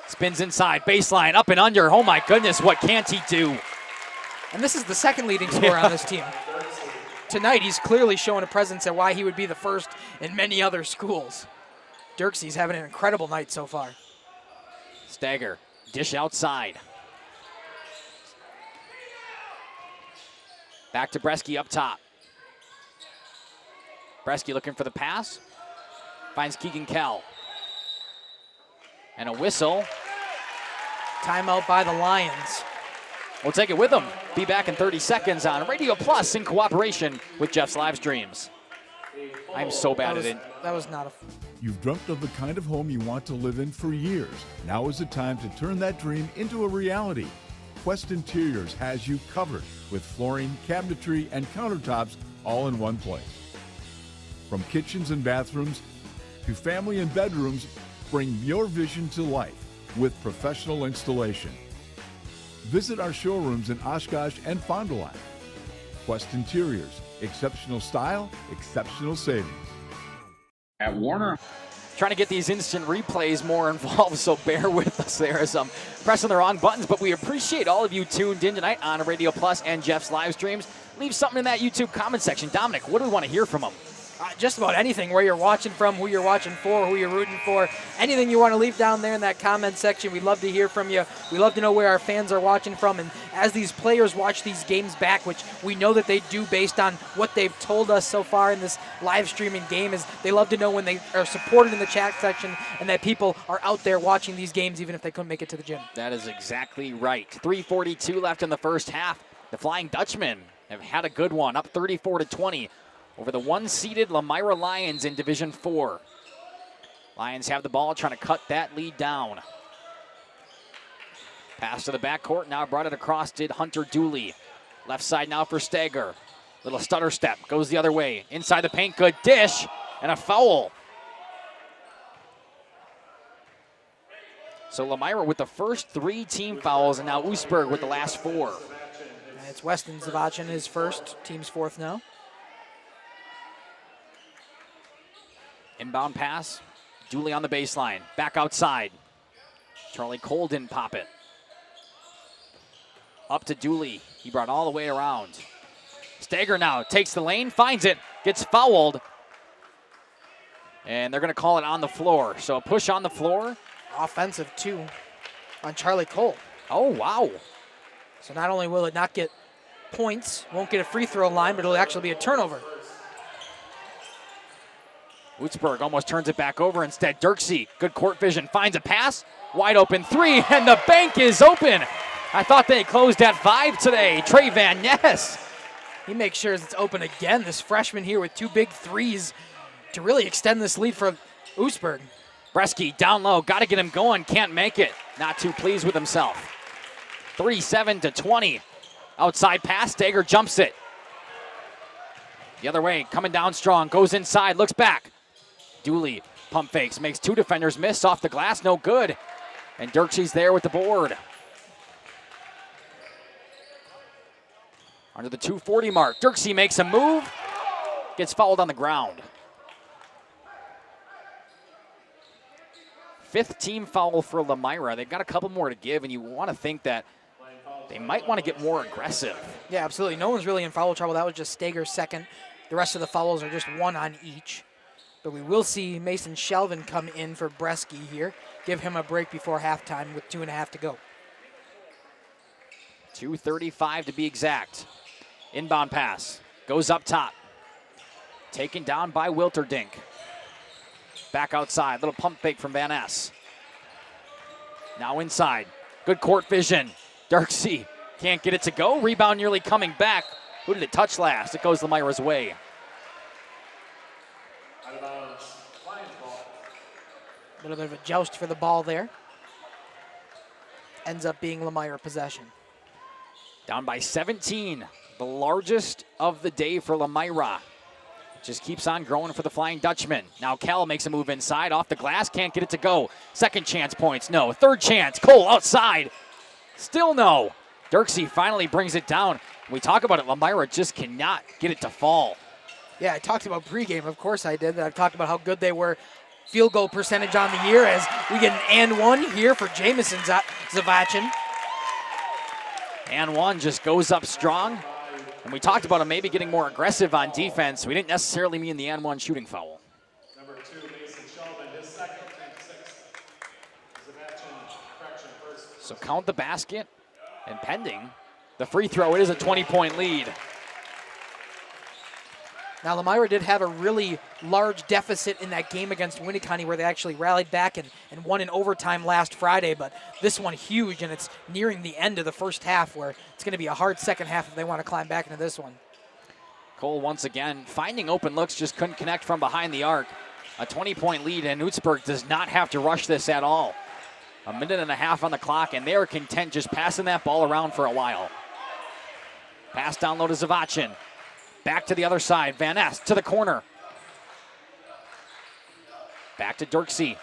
Spins inside, baseline, up and under. Oh my goodness, what can't he do? And this is the second leading scorer on this team. Tonight, he's clearly showing a presence at why he would be the first in many other schools. Dirksey's having an incredible night so far. Stager, dish outside. Back to Bresky up top. Bresky looking for the pass. Finds Keegan Kell. And a whistle. Timeout by the Lions. We'll take it with them. Be back in 30 seconds on Radio Plus in cooperation with Jeff's Livestreams. I'm so bad at it. That was not a... You've dreamt of the kind of home you want to live in for years. Now is the time to turn that dream into a reality. Quest Interiors has you covered with flooring, cabinetry, and countertops all in one place. From kitchens and bathrooms to family and bedrooms, bring your vision to life with professional installation. Visit our showrooms in Oshkosh and Fond du Lac. Quest Interiors, exceptional style, exceptional savings. At Warner. Trying to get these instant replays more involved, so bear with us there as I'm pressing the wrong buttons, but we appreciate all of you tuned in tonight on Radio Plus and Jeff's live streams. Leave something in that YouTube comment section. Dominic, what do we want to hear from them? Just about anything, where you're watching from, who you're watching for, who you're rooting for. Anything you want to leave down there in that comment section, we'd love to hear from you. We love to know where our fans are watching from. And as these players watch these games back, which we know that they do based on what they've told us so far in this live streaming game, is they love to know when they are supported in the chat section and that people are out there watching these games even if they couldn't make it to the gym. That is exactly right. 3:42 left in the first half. The Flying Dutchmen have had a good one, up 34-20. Over the one-seeded Lomira Lions in Division 4. Lions have the ball, trying to cut that lead down. Pass to the backcourt, now brought it across, did Hunter Dooley. Left side now for Stager. Little stutter step, goes the other way. Inside the paint, good dish, and a foul. So Lomira with the first 3 team fouls, and now Oostburg with the last 4. It's Weston Zavachin, his first, team's 4th now. Inbound pass, Dooley on the baseline, back outside. Charlie Cole didn't pop it. Up to Dooley, he brought all the way around. Stager now takes the lane, finds it, gets fouled. And they're gonna call it on the floor. So a push on the floor. Offensive too, on Charlie Cole. Oh, wow. So not only will it not get points, won't get a free throw line, but it'll actually be a turnover. Oostburg almost turns it back over. Instead, Dirksey, good court vision, finds a pass. Wide open 3, and the bank is open. I thought they closed at 5 today. Trey Van Ness. He makes sure it's open again. This freshman here with 2 big threes to really extend this lead for Oostburg. Bresky down low, got to get him going, can't make it. Not too pleased with himself. 37-20. Outside pass, Stager jumps it. The other way, coming down strong, goes inside, looks back. Dooley pump fakes, makes 2 defenders miss off the glass, no good. And Dirkse's there with the board. Under the 240 mark, Dirksey makes a move, gets fouled on the ground. 5th team foul for Lomira. They've got a couple more to give, and you want to think that they might want to get more aggressive. Yeah, absolutely. No one's really in foul trouble. That was just Stager's second. The rest of the fouls are just one on each. But we will see Mason Shelvin come in for Bresky here. Give him a break before halftime with 2.5 to go. 2:35 to be exact. Inbound pass. Goes up top. Taken down by Wilterdink. Back outside. Little pump fake from Van Ness. Now inside. Good court vision. Dirksey can't get it to go. Rebound nearly coming back. Who did it touch last? It goes Lomira's way. A little bit of a joust for the ball there. Ends up being Lomira possession. Down by 17. The largest of the day for Lomira. Just keeps on growing for the Flying Dutchman. Now Cal makes a move inside. Off the glass. Can't get it to go. Second chance points. No. Third chance. Cole outside. Still no. Dirksey finally brings it down. We talk about it. Lomira just cannot get it to fall. Yeah, I talked about pregame. Of course I did. I've talked about how good they were. Field goal percentage on the year as we get an and one here for Jamison Zavachin. And one just goes up strong. And we talked about him maybe getting more aggressive on defense. We didn't necessarily mean the and one shooting foul. Number 2, Mason Shelvin, his second, team 6. Zavachin, correction, first. So count the basket, and pending the free throw, it is a 20-point lead. Now, Lomira did have a really large deficit in that game against Winneconne where they actually rallied back and won in overtime last Friday, but this one huge, and it's nearing the end of the first half where it's going to be a hard second half if they want to climb back into this one. Cole once again finding open looks, just couldn't connect from behind the arc. A 20-point lead, and Oostburg does not have to rush this at all. 1.5 minutes on the clock, and they are content just passing that ball around for a while. Pass down low to Zavachin. Back to the other side. Van Ness to the corner. Back to Dirksey.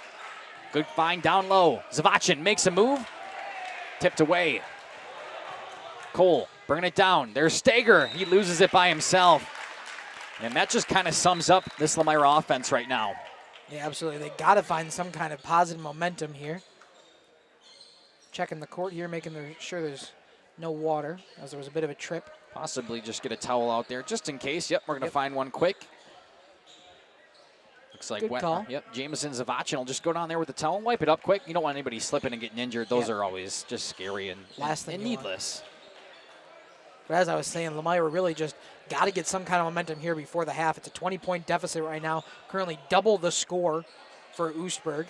Good find down low. Zavachin makes a move. Tipped away. Cole bringing it down. There's Stager. He loses it by himself. And that just kind of sums up this Lomira offense right now. Yeah, absolutely. They got to find some kind of positive momentum here. Checking the court here, making sure there's no water, as there was a bit of a trip. Possibly just get a towel out there just in case. Yep, we're going to find one quick. Looks like Good call. Yep, Jamison Zavachin will just go down there with the towel and wipe it up quick. You don't want anybody slipping and getting injured. Those are always just scary and needless. But as I was saying, Lomira really just got to get some kind of momentum here before the half. It's a 20-point deficit right now. Currently double the score for Oostburg.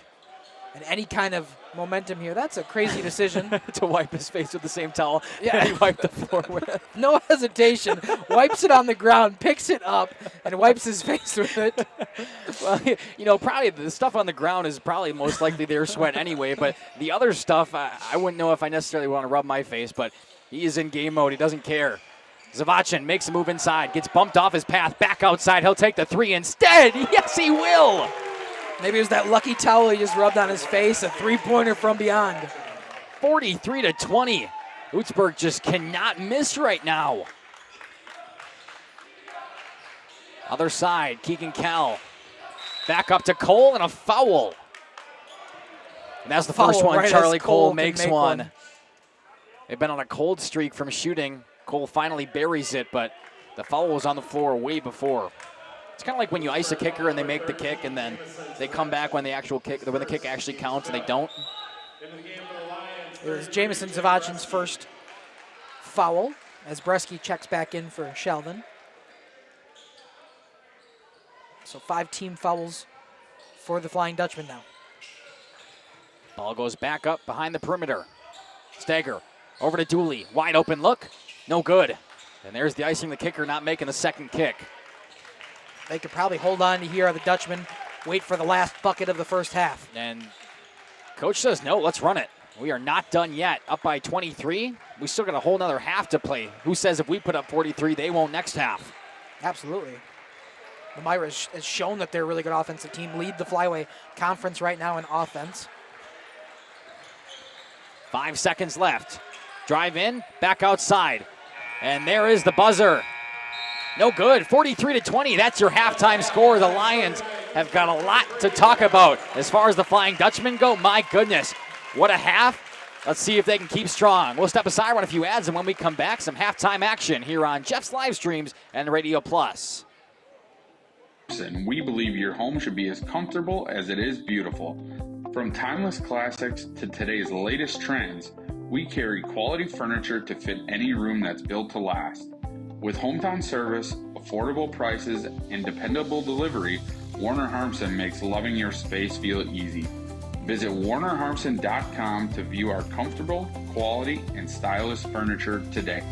And any kind of momentum here, that's a crazy decision. To wipe his face with the same towel yeah. he wiped the floor with. No hesitation. Wipes it on the ground, picks it up, and wipes his face with it. Well, you know, probably the stuff on the ground is probably most likely their sweat anyway, but the other stuff, I wouldn't know if I necessarily want to rub my face, but he is in game mode. He doesn't care. Zavachin makes a move inside, gets bumped off his path, back outside. He'll take the three instead. Yes, he will. Maybe it was that lucky towel he just rubbed on his face, a three-pointer from beyond. 43-20. Oostburg just cannot miss right now. Other side, Keegan Cal. Back up to Cole and a foul. And that's the first one. Right, Charlie Cole makes make one. They've been on a cold streak from shooting. Cole finally buries it, but the foul was on the floor way before. It's kind of like when you ice a kicker and they make the kick and then they come back when the kick actually counts and they don't. It was Jamison Zavachin's first foul as Bresky checks back in for Sheldon. So 5 team fouls for the Flying Dutchman now. Ball goes back up behind the perimeter. Stager over to Dooley. Wide open look. No good. And there's the icing, the kicker not making the second kick. They could probably hold on to here, the Dutchman, wait for the last bucket of the first half. And coach says, no, let's run it. We are not done yet. Up by 23. We still got a whole nother half to play. Who says if we put up 43, they won't next half? Absolutely. Lomira has shown that they're a really good offensive team. Lead the Flyway Conference right now in offense. 5 seconds left. Drive in, back outside. And there is the buzzer. No good, 43-20. That's your halftime score. The Lions have got a lot to talk about. As far as the Flying Dutchmen go, my goodness, what a half. Let's see if they can keep strong. We'll step aside, run a few ads, and when we come back, some halftime action here on Jeff's Livestreams and Radio Plus. And we believe your home should be as comfortable as it is beautiful. From timeless classics to today's latest trends, we carry quality furniture to fit any room that's built to last. With hometown service, affordable prices, and dependable delivery, Warner Harmson makes loving your space feel easy. Visit WarnerHarmson.com to view our comfortable, quality, and stylish furniture today.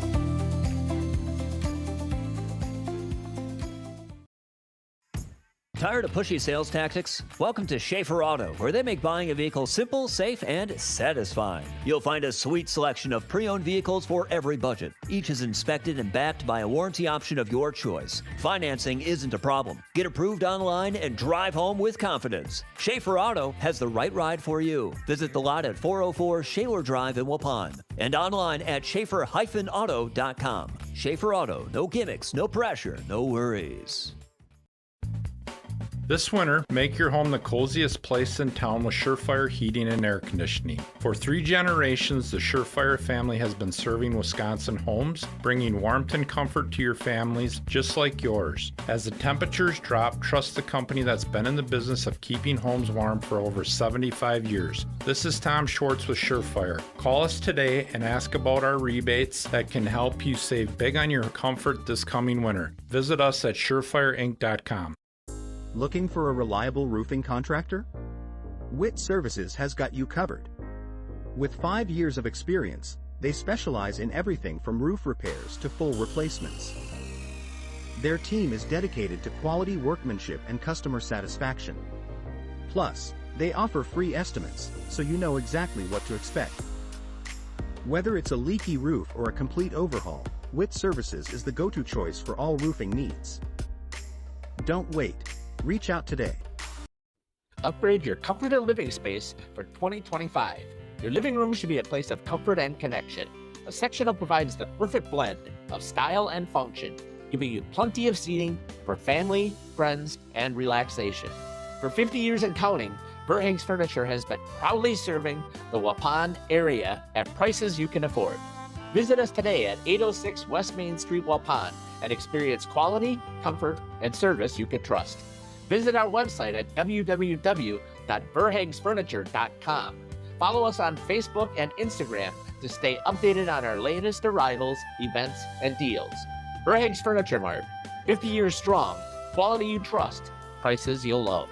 Tired of pushy sales tactics? Welcome to Schaefer Auto, where they make buying a vehicle simple, safe, and satisfying. You'll find a sweet selection of pre-owned vehicles for every budget. Each is inspected and backed by a warranty option of your choice. Financing isn't a problem. Get approved online and drive home with confidence. Schaefer Auto has the right ride for you. Visit the lot at 404 Shaler Drive in Waupun and online at schaefer-auto.com. Schaefer Auto, no gimmicks, no pressure, no worries. This winter, make your home the coziest place in town with Surefire Heating and Air Conditioning. For 3 generations, the Surefire family has been serving Wisconsin homes, bringing warmth and comfort to your families just like yours. As the temperatures drop, trust the company that's been in the business of keeping homes warm for over 75 years. This is Tom Schwartz with Surefire. Call us today and ask about our rebates that can help you save big on your comfort this coming winter. Visit us at surefireinc.com. Looking for a reliable roofing contractor? Witt Services has got you covered. With 5 years of experience, they specialize in everything from roof repairs to full replacements. Their team is dedicated to quality workmanship and customer satisfaction. Plus, they offer free estimates, so you know exactly what to expect. Whether it's a leaky roof or a complete overhaul, Witt Services is the go-to choice for all roofing needs. Don't wait. Reach out today. Upgrade your comforted living space for 2025. Your living room should be a place of comfort and connection. A sectional provides the perfect blend of style and function, giving you plenty of seating for family, friends, and relaxation. For 50 years and counting, Verhaeg's Furniture has been proudly serving the Waupun area at prices you can afford. Visit us today at 806 West Main Street, Waupun, and experience quality, comfort, and service you can trust. Visit our website at www.verhaegsfurniture.com. Follow us on Facebook and Instagram to stay updated on our latest arrivals, events, and deals. Verhaeg's Furniture Mart, 50 years strong, quality you trust, prices you'll love.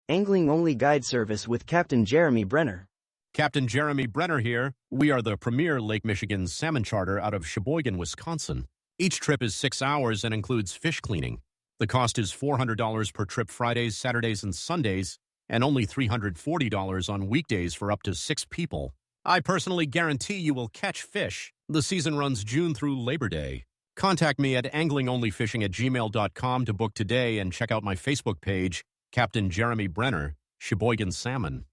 Angling-only guide service with Captain Jeremy Brenner. Captain Jeremy Brenner here. We are the premier Lake Michigan salmon charter out of Sheboygan, Wisconsin. Each trip is 6 hours and includes fish cleaning. The cost is $400 per trip Fridays, Saturdays, and Sundays, and only $340 on weekdays for up to 6 people. I personally guarantee you will catch fish. The season runs June through Labor Day. Contact me at anglingonlyfishing@gmail.com to book today and check out my Facebook page, Captain Jeremy Brenner, Sheboygan Salmon.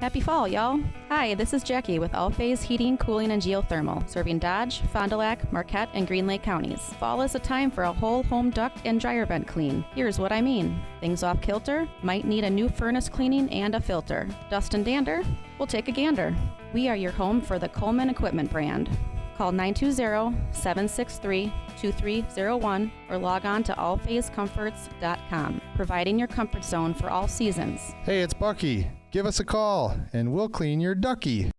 Happy fall, y'all. Hi, this is Jackie with All Phase Heating, Cooling, and Geothermal, serving Dodge, Fond du Lac, Marquette, and Green Lake counties. Fall is a time for a whole home duct and dryer vent clean. Here's what I mean. Things off kilter? Might need a new furnace cleaning and a filter. Dust and dander? We'll take a gander. We are your home for the Coleman Equipment brand. Call 920-763-2301 or log on to allphasecomforts.com, providing your comfort zone for all seasons. Hey, it's Bucky. Give us a call, and we'll clean your ducky.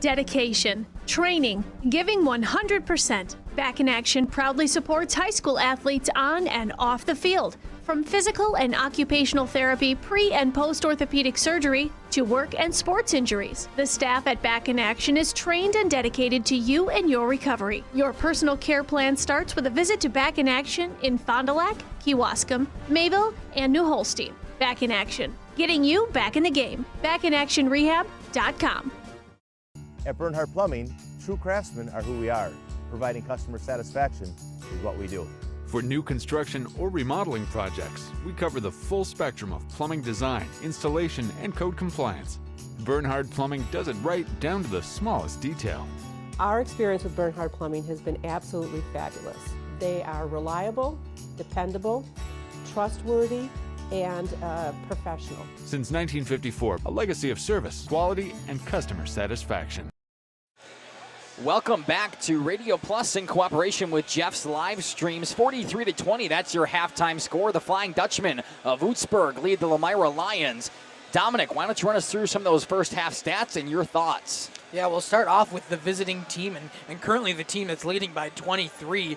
Dedication, training, giving 100%. Back in Action proudly supports high school athletes on and off the field. From physical and occupational therapy, pre- and post-orthopedic surgery, to work and sports injuries. The staff at Back in Action is trained and dedicated to you and your recovery. Your personal care plan starts with a visit to Back in Action in Fond du Lac, Kewaskum, Mayville, and New Holstein. Back in Action, getting you back in the game. BackinActionRehab.com. At Bernhardt Plumbing, true craftsmen are who we are. Providing customer satisfaction is what we do. For new construction or remodeling projects, we cover the full spectrum of plumbing design, installation, and code compliance. Bernhard Plumbing does it right down to the smallest detail. Our experience with Bernhard Plumbing has been absolutely fabulous. They are reliable, dependable, trustworthy, and professional. Since 1954, a legacy of service, quality, and customer satisfaction. Welcome back to Radio Plus in cooperation with Jeff's live streams. 43-20, that's your halftime score. The Flying Dutchman of Oostburg lead the Lomira Lions. Dominic, why don't you run us through some of those first half stats and your thoughts? Yeah, we'll start off with the visiting team, and currently the team that's leading by 23.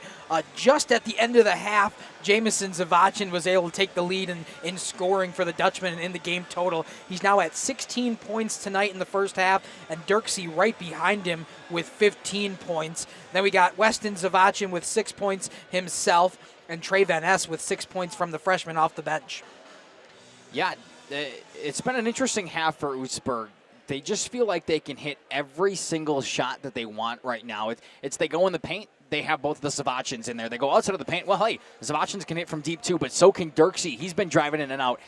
Just at the end of the half, Jamison Zavachin was able to take the lead in scoring for the Dutchman in the game total. He's now at 16 points tonight in the first half, and Dirksey right behind him with 15 points. Then we got Weston Zavachin with 6 points himself, and Trey Van Ness with 6 points from the freshman off the bench. Yeah, it's been an interesting half for Oostburg. They just feel like they can hit every single shot that they want right now. It's they go in the paint, they have both of the Zavachins in there. They go outside of the paint. Well, hey, Zavachins can hit from deep too, but so can Dirksey. He's been driving in and out.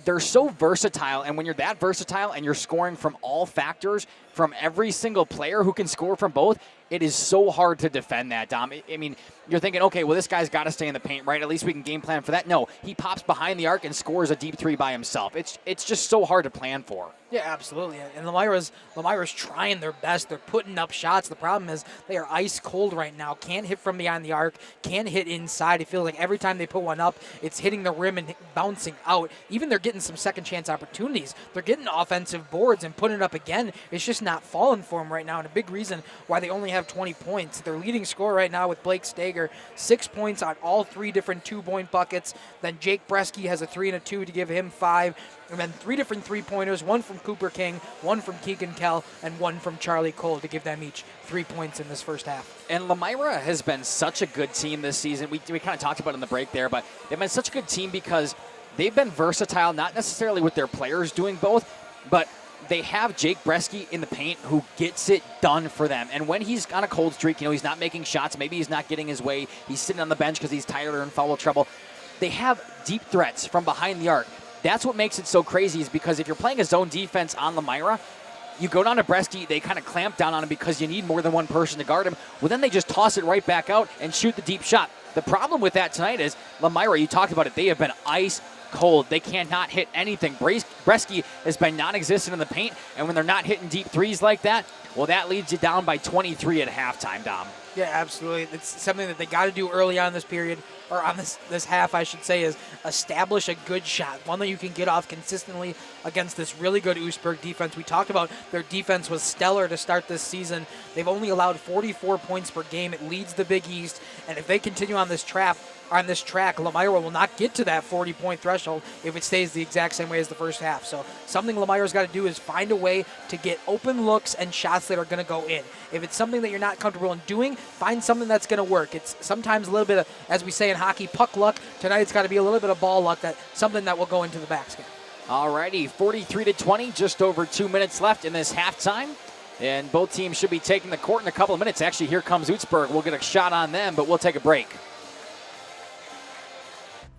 They're so versatile, and when you're that versatile and you're scoring from all factors, from every single player who can score from both, it is so hard to defend that, Dom. I mean, you're thinking, okay, well, this guy's got to stay in the paint, right? At least we can game plan for that. No, he pops behind the arc and scores a deep three by himself. It's just so hard to plan for. Yeah, absolutely. And Lomira's trying their best. They're putting up shots. The problem is they are ice cold right now. Can't hit from behind the arc. Can't hit inside. It feels like every time they put one up, it's hitting the rim and bouncing out. Even they're getting some second chance opportunities. They're getting offensive boards and putting it up again. It's just not falling for them right now. And a big reason why they only have 20 points. Their leading scorer right now with Blake Stager, 6 points on all 3 different 2-point buckets. Then Jake Bresky has a 3 and a 2 to give him 5. And then 3 different 3-pointers, 1 from Cooper King, 1 from Keegan Kell, and 1 from Charlie Cole to give them each 3 points in this first half. And Lomira has been such a good team this season. We kind of talked about it in the break there, but they've been such a good team because they've been versatile, not necessarily with their players doing both, but they have Jake Bresky in the paint who gets it done for them. And when he's on a cold streak, he's not making shots, maybe he's not getting his way, he's sitting on the bench because he's tired or in foul trouble. They have deep threats from behind the arc. That's what makes it so crazy, is because if you're playing a zone defense on Lomira, you go down to Bresky, they kind of clamp down on him because you need more than one person to guard him. Well, then they just toss it right back out and shoot the deep shot. The problem with that tonight is Lomira, you talked about it, they have been ice cold. They cannot hit anything. Bresky has been non-existent in the paint, and when they're not hitting deep threes like that, well, that leads you down by 23 at halftime, Dom. Yeah, absolutely. It's something that they got to do early on in this period, or on this half, I should say, is establish a good shot, one that you can get off consistently against this really good Oostburg defense. We talked about their defense was stellar to start this season. They've only allowed 44 points per game. It leads the Big East, and if they continue on this track, Lomira will not get to that 40-point threshold if it stays the exact same way as the first half. So something Lomira's got to do is find a way to get open looks and shots that are going to go in. If it's something that you're not comfortable in doing, find something that's going to work. It's sometimes a little bit of, as we say in hockey, puck luck. Tonight it's got to be a little bit of ball luck, something that will go into the basket. Alrighty, 43-20, just over 2 minutes left in this halftime. And both teams should be taking the court in a couple of minutes. Actually, here comes Oostburg. We'll get a shot on them, but we'll take a break.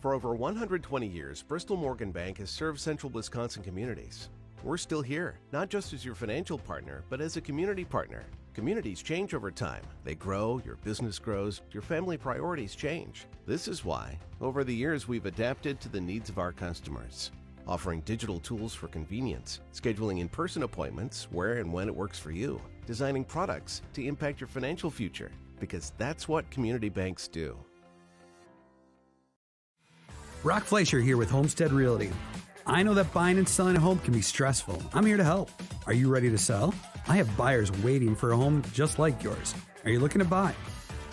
For over 120 years, Bristol Morgan Bank has served central Wisconsin communities. We're still here, not just as your financial partner, but as a community partner. Communities change over time. They grow, your business grows, your family priorities change. This is why, over the years, we've adapted to the needs of our customers, offering digital tools for convenience, scheduling in-person appointments where and when it works for you, designing products to impact your financial future, because that's what community banks do. Brock Fleischer here with Homestead Realty. I know that buying and selling a home can be stressful. I'm here to help. Are you ready to sell? I have buyers waiting for a home just like yours. Are you looking to buy?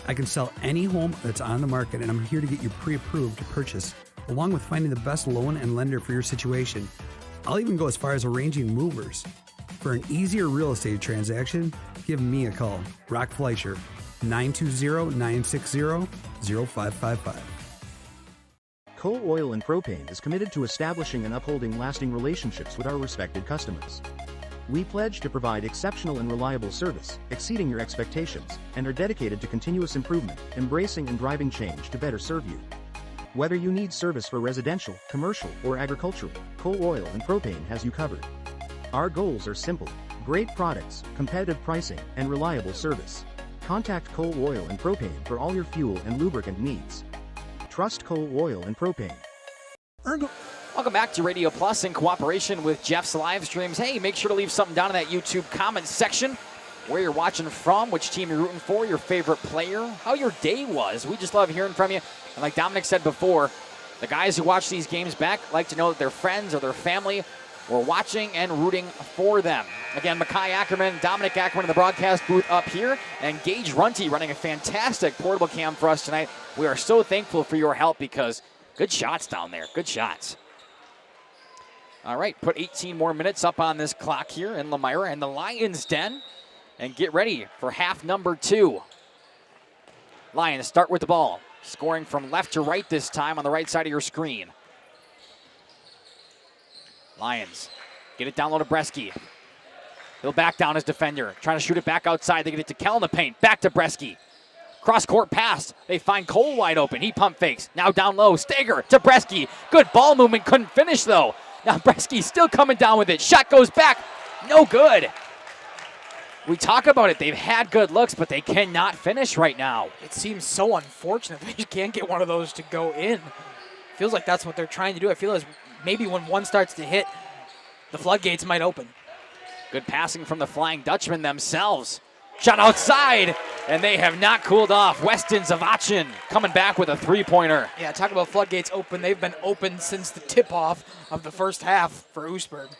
I can sell any home that's on the market, and I'm here to get you pre-approved to purchase, along with finding the best loan and lender for your situation. I'll even go as far as arranging movers. For an easier real estate transaction, give me a call. Brock Fleischer, 920-960-0555. Coal Oil and Propane is committed to establishing and upholding lasting relationships with our respected customers. We pledge to provide exceptional and reliable service, exceeding your expectations, and are dedicated to continuous improvement, embracing and driving change to better serve you. Whether you need service for residential, commercial, or agricultural, Coal Oil and Propane has you covered. Our goals are simple: great products, competitive pricing, and reliable service. Contact Coal Oil and Propane for all your fuel and lubricant needs. Trust Coal Oil and Propane. Welcome back to Radio Plus in cooperation with Jeff's Livestreams. Hey, make sure to leave something down in that YouTube comment section. Where you're watching from, which team you're rooting for, your favorite player, how your day was. We just love hearing from you. And like Dominic said before, the guys who watch these games back like to know that their friends or their family were watching and rooting for them. Again, Makai Ackerman, Dominic Ackerman in the broadcast booth up here, and Gage Runty running a fantastic portable cam for us tonight. We are so thankful for your help because good shots down there, good shots. All right, put 18 more minutes up on this clock here in Lomira and the Lions' den. And get ready for half number 2. Lions start with the ball. Scoring from left to right this time on the right side of your screen. Lions get it down low to Bresky. He'll back down his defender. Trying to shoot it back outside. They get it to Kell in the paint. Back to Bresky. Cross-court pass. They find Cole wide open. He pump fakes. Now down low. Stager to Bresky. Good ball movement. Couldn't finish, though. Now Bresky still coming down with it. Shot goes back. No good. We talk about it. They've had good looks, but they cannot finish right now. It seems so unfortunate they can't get one of those to go in. Feels like that's what they're trying to do. I feel as maybe when one starts to hit, the floodgates might open. Good passing from the Flying Dutchman themselves. Shot outside, and they have not cooled off. Weston Zavachin coming back with a three-pointer. Yeah, talk about floodgates open. They've been open since the tip-off of the first half for Oostburg.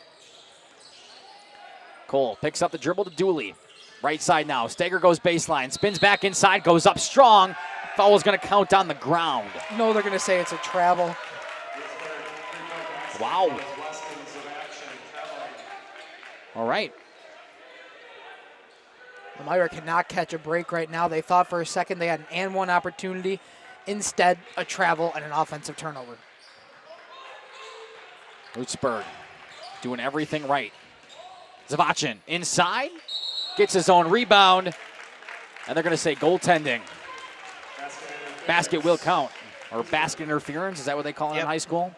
Cole picks up the dribble to Dooley. Right side now. Stager goes baseline. Spins back inside. Goes up strong. Foul is going to count on the ground. No, they're going to say it's a travel. Wow. All right. Lomira cannot catch a break right now. They thought for a second they had an and one opportunity. Instead, a travel and an offensive turnover. Oostburg doing everything right. Zavachin inside, gets his own rebound, and they're going to say goaltending. Basket will count, or basket interference, is that what they call it in high school?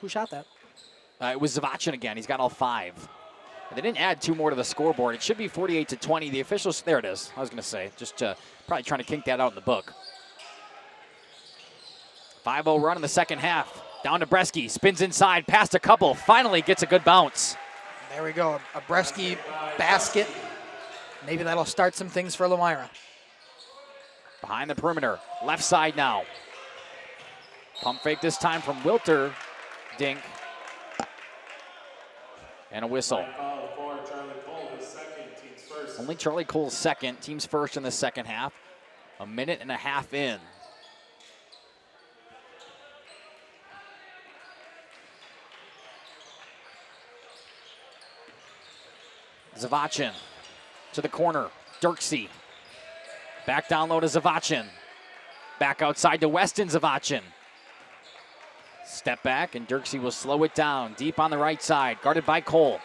Who shot that? It was Zavachin again. He's got all 5. And they didn't add 2 more to the scoreboard. It should be 48-20. The officials, there it is. I was going to say, just probably trying to kink that out in the book. 5-0 run in the second half. Down to Bresky, spins inside, past a couple, finally gets a good bounce. There we go, a Bresky basket. Maybe that'll start some things for Lomira. Behind the perimeter, left side now. Pump fake this time from Wilter. Dink. And a whistle. Only Charlie Cole's second, team's first in the second half. A minute and a half in. Zavachin to the corner. Dirksey. Back down low to Zavachin. Back outside to Weston Zavachin. Step back, and Dirksey will slow it down. Deep on the right side, guarded by Cole.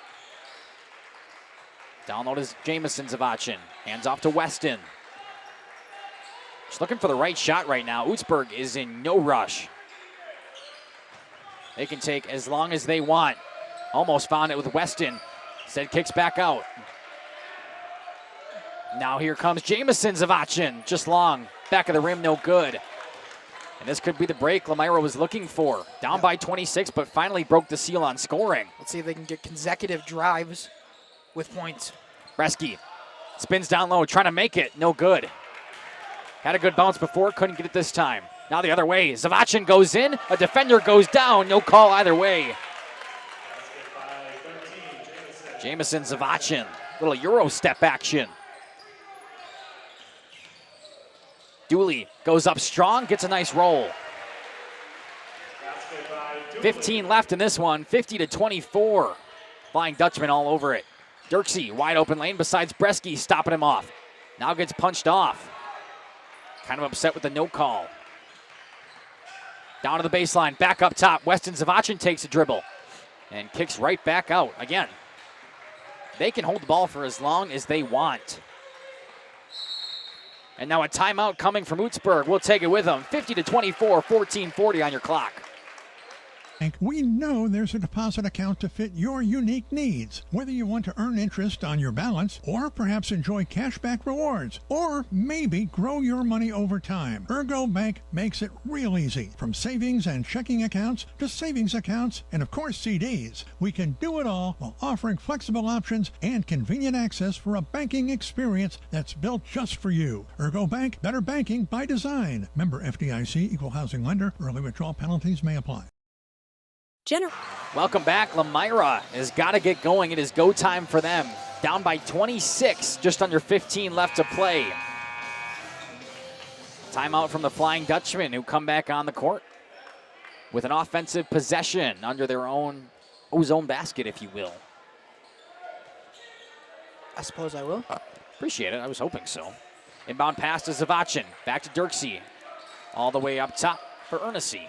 Down low to Jamison Zavachin. Hands off to Weston. Just looking for the right shot right now. Oostburg is in no rush. They can take as long as they want. Almost found it with Weston. Instead kicks back out. Now here comes Jamison Zavachin. Just long. Back of the rim, no good. And this could be the break Lomira was looking for. Down by 26, but finally broke the seal on scoring. Let's see if they can get consecutive drives with points. Bresky spins down low, trying to make it. No good. Had a good bounce before, couldn't get it this time. Now the other way. Zavachin goes in, a defender goes down. No call either way. Jamison Zavachin, little Euro step action. Dooley goes up strong, gets a nice roll. 15 left in this one, 50-24. Flying Dutchman all over it. Dirksey, wide open lane besides Bresky, stopping him off. Now gets punched off. Kind of upset with the no call. Down to the baseline, back up top. Weston Zavachin takes a dribble and kicks right back out. Again, they can hold the ball for as long as they want. And now a timeout coming from Oostburg. We'll take it with them. 50-24, 14:40 on your clock. We know there's a deposit account to fit your unique needs. Whether you want to earn interest on your balance, or perhaps enjoy cashback rewards, or maybe grow your money over time, Ergo Bank makes it real easy. From savings and checking accounts to savings accounts and, of course, CDs. We can do it all while offering flexible options and convenient access for a banking experience that's built just for you. Ergo Bank, better banking by design. Member FDIC, equal housing lender. Early withdrawal penalties may apply. Welcome back. Lomira has got to get going. It is go time for them. Down by 26, just under 15 left to play. Timeout from the Flying Dutchman, who come back on the court with an offensive possession under their own ozone basket, if you will. I suppose I will. Appreciate it. I was hoping so. Inbound pass to Zavachin. Back to Dirksey. All the way up top for Ernestine.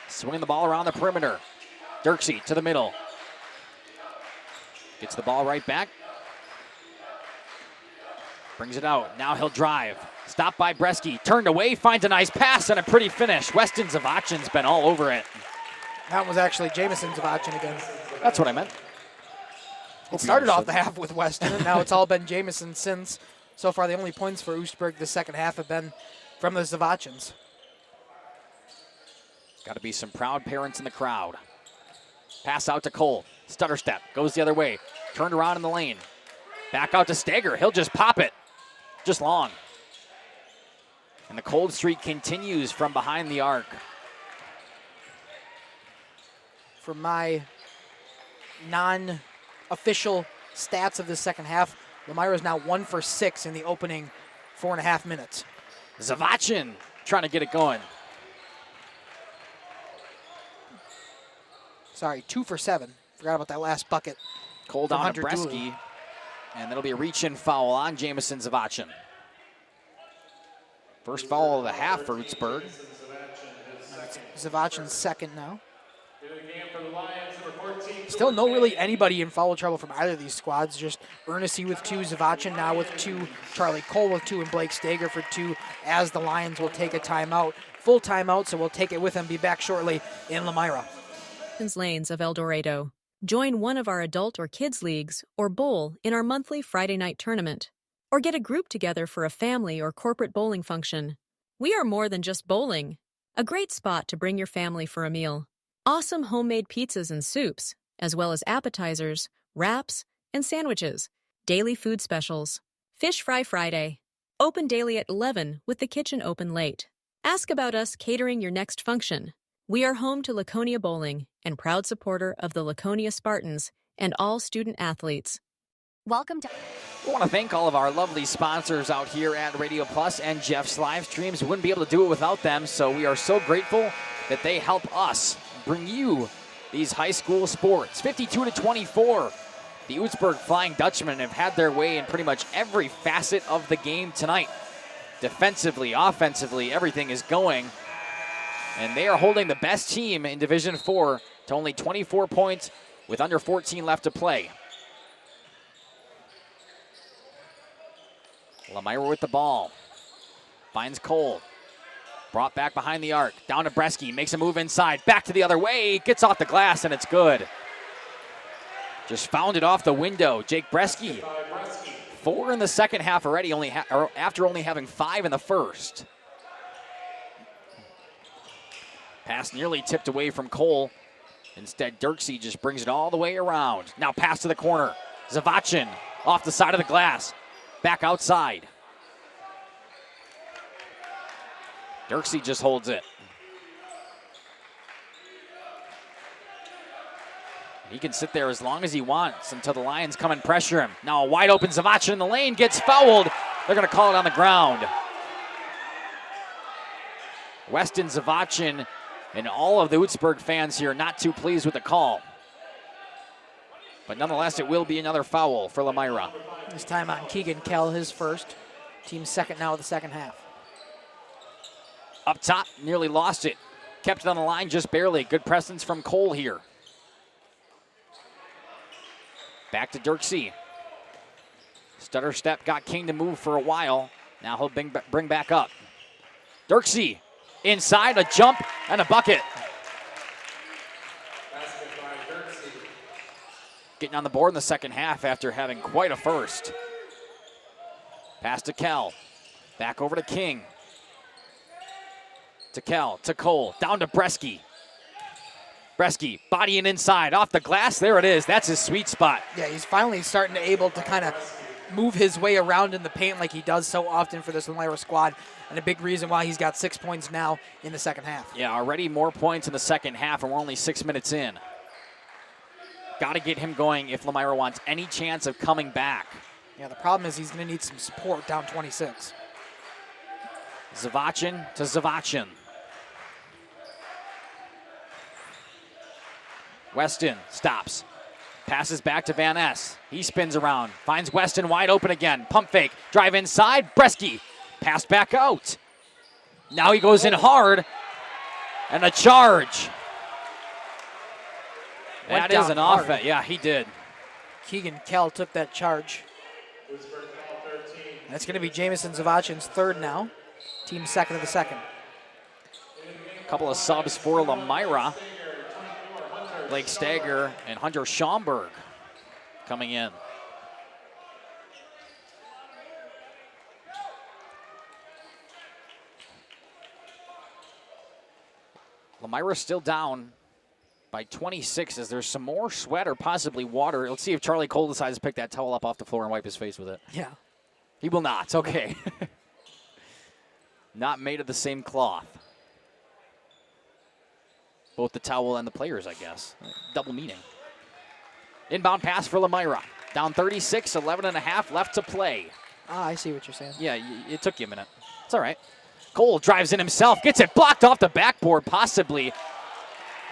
Swinging the ball around the perimeter. Dirksey to the middle. Gets the ball right back. Brings it out. Now he'll drive. Stopped by Bresky. Turned away. Finds a nice pass and a pretty finish. Weston Zavachin's been all over it. That was actually Jamison Zavachin again. That's what I meant. It started off the half with Weston, and now it's all been Jamison since. So far, the only points for Oostburg the second half have been from the Zavachins. Got to be some proud parents in the crowd. Pass out to Cole. Stutter step. Goes the other way. Turned around in the lane. Back out to Stager. He'll just pop it. Just long. And the cold streak continues from behind the arc. For my non-official stats of the second half, Lomira is now 1 for 6 in the opening 4.5 minutes. Zavachin trying to get it going. Sorry, 2 for 7. Forgot about that last bucket. Cole down to Bresky. And that'll be a reach-in foul on Jamison Zavachin. First foul of the half for Oostburg. Zavachin's second now. Still no really anybody in foul trouble from either of these squads. Just Ernestine with 2, Zavachin now with 2, Charlie Cole with 2, and Blake Stager for 2, as the Lions will take a timeout. Full timeout, so we'll take it with them. Be back shortly in Lomira. Lanes of El Dorado. Join one of our adult or kids leagues or bowl in our monthly Friday night tournament. Or get a group together for a family or corporate bowling function. We are more than just bowling. A great spot to bring your family for a meal. Awesome homemade pizzas and soups, as well as appetizers, wraps, and sandwiches. Daily food specials. Fish Fry Friday. Open daily at 11 with the kitchen open late. Ask about us catering your next function. We are home to Laconia Bowling and proud supporter of the Laconia Spartans and all student athletes. Welcome to... We want to thank all of our lovely sponsors out here at Radio Plus and Jeff's Livestreams. We wouldn't be able to do it without them, so we are so grateful that they help us bring you these high school sports. 52-24. The Oostburg Flying Dutchmen have had their way in pretty much every facet of the game tonight. Defensively, offensively, everything is going. And they are holding the best team in Division 4 to only 24 points with under 14 left to play. Lomira with the ball. Finds Cole. Brought back behind the arc. Down to Bresky. Makes a move inside. Back to the other way. Gets off the glass, and it's good. Just found it off the window. Jake Bresky. 4 in the second half already, after only having 5 in the first. Pass nearly tipped away from Cole. Instead, Dirksey just brings it all the way around. Now pass to the corner. Zavachin off the side of the glass. Back outside. Dirksey just holds it. He can sit there as long as he wants until the Lions come and pressure him. Now a wide open Zavachin in the lane, gets fouled. They're going to call it on the ground. Weston Zavachin and all of the Oostburg fans here not too pleased with the call. But nonetheless, it will be another foul for Lomira. This time on Keegan Kell, his first. Team second now of the second half. Up top, nearly lost it. Kept it on the line just barely. Good presence from Cole here. Back to Dirksey. Stutter step got King to move for a while. Now he'll bring back up. Dirksey inside, a jump and a bucket. getting on the board in the second half after having quite a first. Pass to Kell. Back over to King. To Kell, to Cole, down to Bresky. Bresky, bodying inside, off the glass. There it is. That's his sweet spot. Yeah, he's finally starting to able to kind of move his way around in the paint like he does so often for this Lomira squad, and a big reason why he's got 6 points now in the second half. Yeah, already more points in the second half, and we're only 6 minutes in. Got to get him going if Lomira wants any chance of coming back. Yeah, the problem is he's going to need some support down 26. Zavachin to Zavachin. Weston stops. Passes back to Van Ness. He spins around. Finds Weston wide open again. Pump fake. Drive inside. Bresky. Pass back out. Now he goes in hard. And a charge. That is an offense. Yeah, he did. Keegan Kell took that charge. That's going to be Jamison Zavachin's third now. Team second of the second. A couple of subs for Lomira. Blake Stager and Hunter Schaumburg coming in. Lomira still down by 26 as there's some more sweat or possibly water. Let's see if Charlie Cole decides to pick that towel up off the floor and wipe his face with it. Yeah. He will not. Okay. Not made of the same cloth. Both the towel and the players, I guess. Double meaning. Inbound pass for Lomira. Down 36, 11 and a half left to play. Ah, I see what you're saying. Yeah, it took you a minute. It's all right. Cole drives in himself, gets it blocked off the backboard, possibly.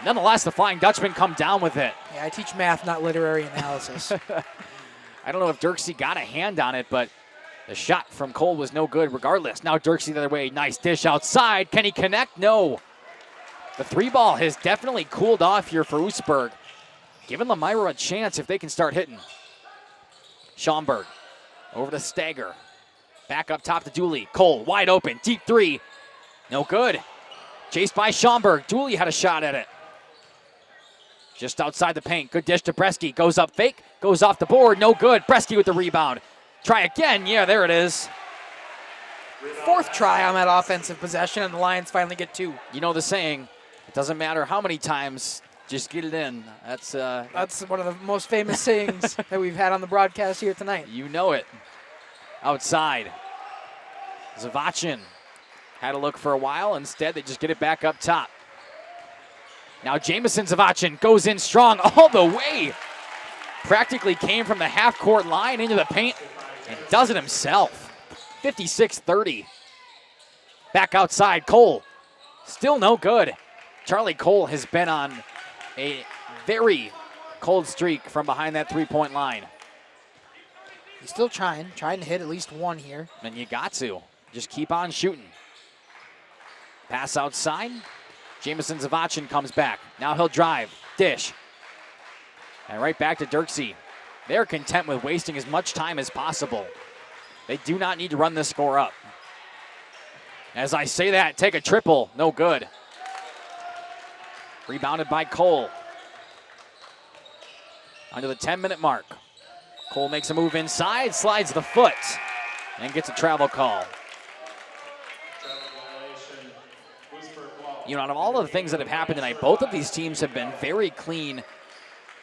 Nonetheless, the Flying Dutchman come down with it. Yeah, I teach math, not literary analysis. I don't know if Dirksey got a hand on it, but the shot from Cole was no good regardless. Now Dirksey the other way. Nice dish outside. Can he connect? No. The three ball has definitely cooled off here for Oostburg. Giving Lomira a chance if they can start hitting. Schaumburg over to Stager. Back up top to Dooley. Cole wide open. Deep three. No good. Chased by Schaumburg. Dooley had a shot at it. Just outside the paint. Good dish to Bresky. Goes up fake. Goes off the board. No good. Bresky with the rebound. Try again. Yeah, there it is. Fourth try on that offensive possession, and the Lions finally get two. You know the saying, it doesn't matter how many times, just get it in. That's one of the most famous sayings that we've had on the broadcast here tonight. You know it. Outside. Zavachin had a look for a while. Instead, they just get it back up top. Now Jamison Zavachin goes in strong all the way. Practically came from the half-court line into the paint and does it himself. 56-30. Back outside, Cole. Still no good. Charlie Cole has been on a very cold streak from behind that three-point line. He's still trying to hit at least one here. And you got to. Just keep on shooting. Pass outside. Jamison Zavachin comes back. Now he'll drive. Dish. And right back to Dirksey. They're content with wasting as much time as possible. They do not need to run this score up. As I say that, take a triple. No good. Rebounded by Cole. Under the 10-minute mark. Cole makes a move inside, slides the foot, and gets a travel call. You know, out of all of the things that have happened tonight, both of these teams have been very clean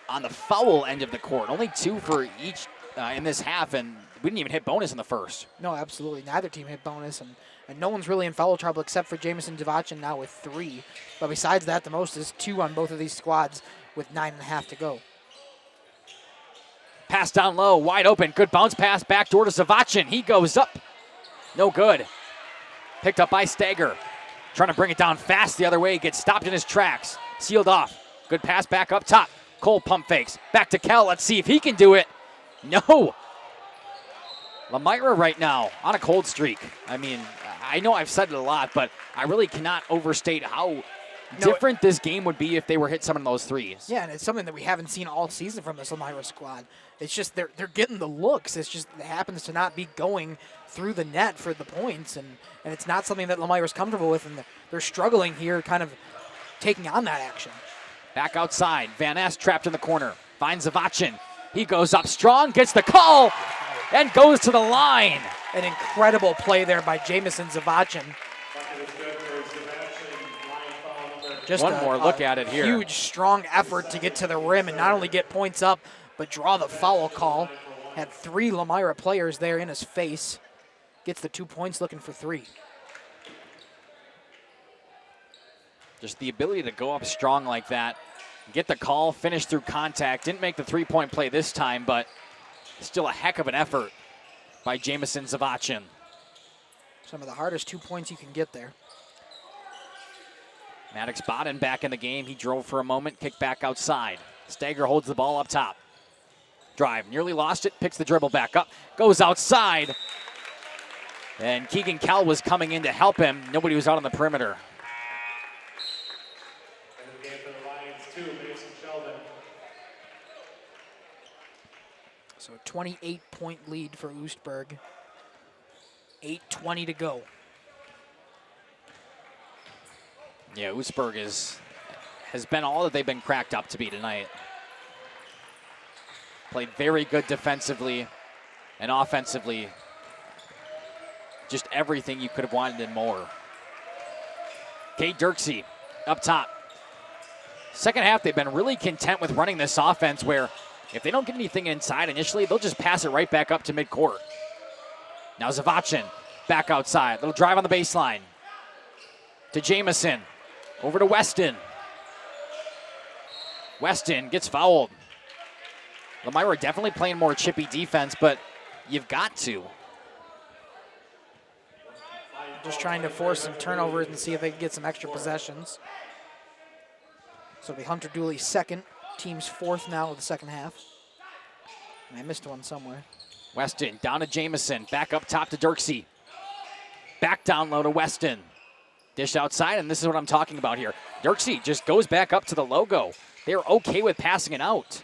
on the foul end of the court. Only two for each in this half, and we didn't even hit bonus in the first. No, absolutely. Neither team hit bonus, and no one's really in foul trouble except for Jamison Zavachin now with 3. But besides that, the most is 2 on both of these squads with 9.5 to go. Pass down low, wide open. Good bounce pass, backdoor to Zavachin. He goes up. No good. Picked up by Stager. Trying to bring it down fast the other way. Gets stopped in his tracks. Sealed off. Good pass back up top. Cole pump fakes. Back to Kell. Let's see if he can do it. No. Lomira right now on a cold streak. I mean, I know I've said it a lot, but I really cannot overstate how different this game would be if they were hit some of those threes. Yeah, and it's something that we haven't seen all season from this Lomira squad. It's just they're getting the looks. It's just it happens to not be going through the net for the points, and it's not something that Lomira's comfortable with, and they're struggling here kind of taking on that action. Back outside. Van Ness trapped in the corner. Finds Zavachin. He goes up strong, gets the call, and goes to the line. An incredible play there by Jamison Zavachin. Just one more look at it here. Huge, strong effort to get to the rim and not only get points up, but draw the foul call. Had 3 Lomira players there in his face. Gets the 2 points, looking for 3. Just the ability to go up strong like that, get the call, finish through contact. Didn't make the 3-point play this time, but still a heck of an effort by Jamison Zavachin. Some of the hardest 2 points you can get there. Maddox Bodden back in the game. He drove for a moment, kicked back outside. Stager holds the ball up top. Drive, nearly lost it, picks the dribble back up, goes outside. And Keegan Kell was coming in to help him. Nobody was out on the perimeter. So a 28-point lead for Oostburg. 8:20 to go. Yeah, Oostburg has been all that they've been cracked up to be tonight. Played very good defensively and offensively. Just everything you could have wanted and more. Cade Dirksey up top. Second half, they've been really content with running this offense where if they don't get anything inside initially, they'll just pass it right back up to midcourt. Now Zavachin back outside. Little drive on the baseline. To Jamison. Over to Weston. Weston gets fouled. Lomira definitely playing more chippy defense, but you've got to. Just trying to force some turnovers and see if they can get some extra possessions. So it'll be Hunter Dooley's second. Team's 4th now of the second half. And I missed one somewhere. Weston down to Jamison. Back up top to Dirksey. Back down low to Weston. Dish outside, and this is what I'm talking about here. Dirksey just goes back up to the logo. They're okay with passing it out.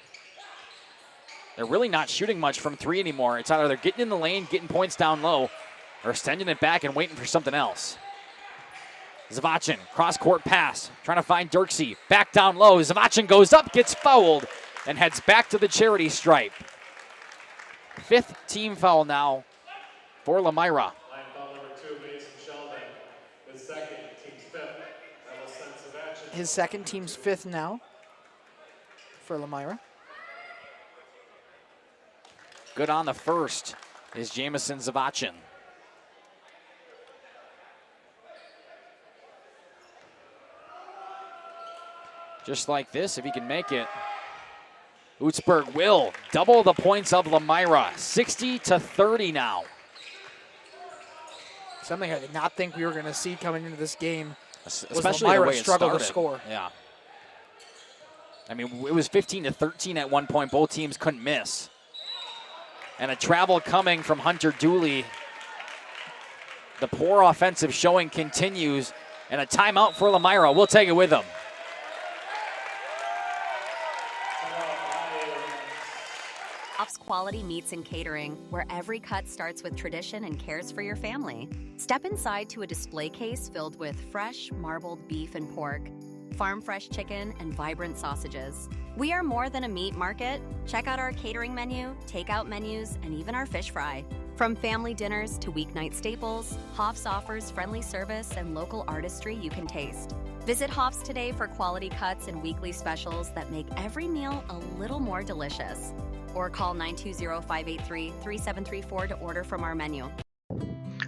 They're really not shooting much from 3 anymore. It's either they're getting in the lane, getting points down low, or sending it back and waiting for something else. Zavachin, cross-court pass, trying to find Dirksey. Back down low. Zavachin goes up, gets fouled, and heads back to the charity stripe. 5th team foul now for Lomira. His second, team's 5th now for Lomira. Good on the first is Jamison Zavachin. Just like this, if he can make it, Oostburg will double the points of Lomira. 60-30 now. Something I did not think we were going to see coming into this game. Especially the Lomira way it struggled started. to score. Yeah. I mean, it was 15-13 at one point. Both teams couldn't miss. And a travel coming from Hunter Dooley. The poor offensive showing continues. And a timeout for Lomira. We'll take it with them. Hoff's Quality Meats and Catering, where every cut starts with tradition and cares for your family. Step inside to a display case filled with fresh, marbled beef and pork, farm-fresh chicken, and vibrant sausages. We are more than a meat market. Check out our catering menu, takeout menus, and even our fish fry. From family dinners to weeknight staples, Hoff's offers friendly service and local artistry you can taste. Visit Hoff's today for quality cuts and weekly specials that make every meal a little more delicious. Or call 920-583-3734 to order from our menu.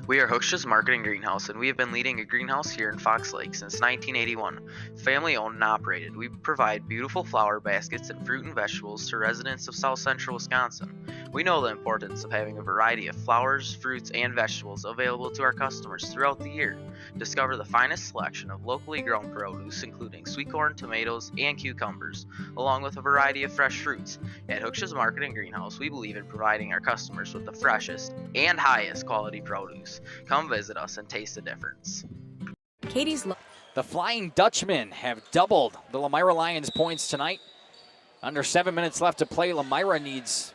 We are Hochschi's Marketing Greenhouse, and we have been leading a greenhouse here in Fox Lake since 1981. Family owned and operated, we provide beautiful flower baskets and fruit and vegetables to residents of South Central Wisconsin. We know the importance of having a variety of flowers, fruits, and vegetables available to our customers throughout the year. Discover the finest selection of locally grown produce, including sweet corn, tomatoes, and cucumbers, along with a variety of fresh fruits. At Hochschi's Marketing Greenhouse, we believe in providing our customers with the freshest and highest quality produce. Come visit us and taste the difference. The Flying Dutchmen have doubled the Lomira Lions points tonight. Under 7 minutes left to play. Lomira needs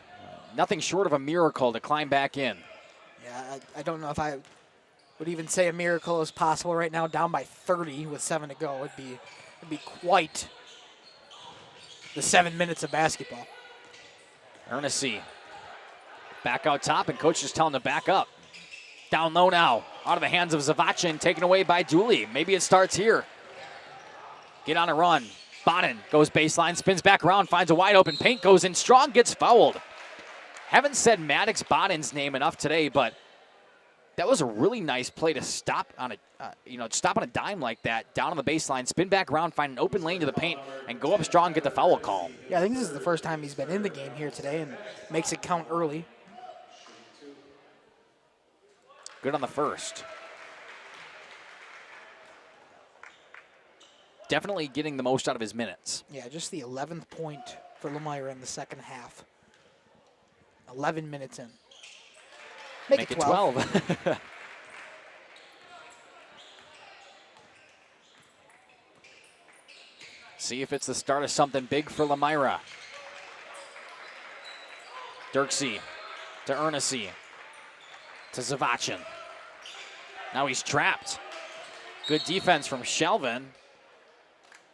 nothing short of a miracle to climb back in. Yeah, I don't know if I would even say a miracle is possible right now. Down by 30 with 7 to go. It'd be quite the 7 minutes of basketball. Hernessy back out top, and coach is telling him to back up. Down low now, out of the hands of Zavachin, taken away by Dooley. Maybe it starts here. Get on a run. Bonin goes baseline, spins back around, finds a wide open paint, goes in strong, gets fouled. Haven't said Maddox Bonin's name enough today, but that was a really nice play to stop on a dime like that, down on the baseline, spin back around, find an open lane to the paint, and go up strong, get the foul call. Yeah, I think this is the first time he's been in the game here today and makes it count early. Good on the first. Definitely getting the most out of his minutes. Yeah, just the 11th point for Lomira in the second half. 11 minutes in. Make it 12. See if it's the start of something big for Lomira. Dirksey to Hernessy to Zavachin. Now he's trapped. Good defense from Shelvin.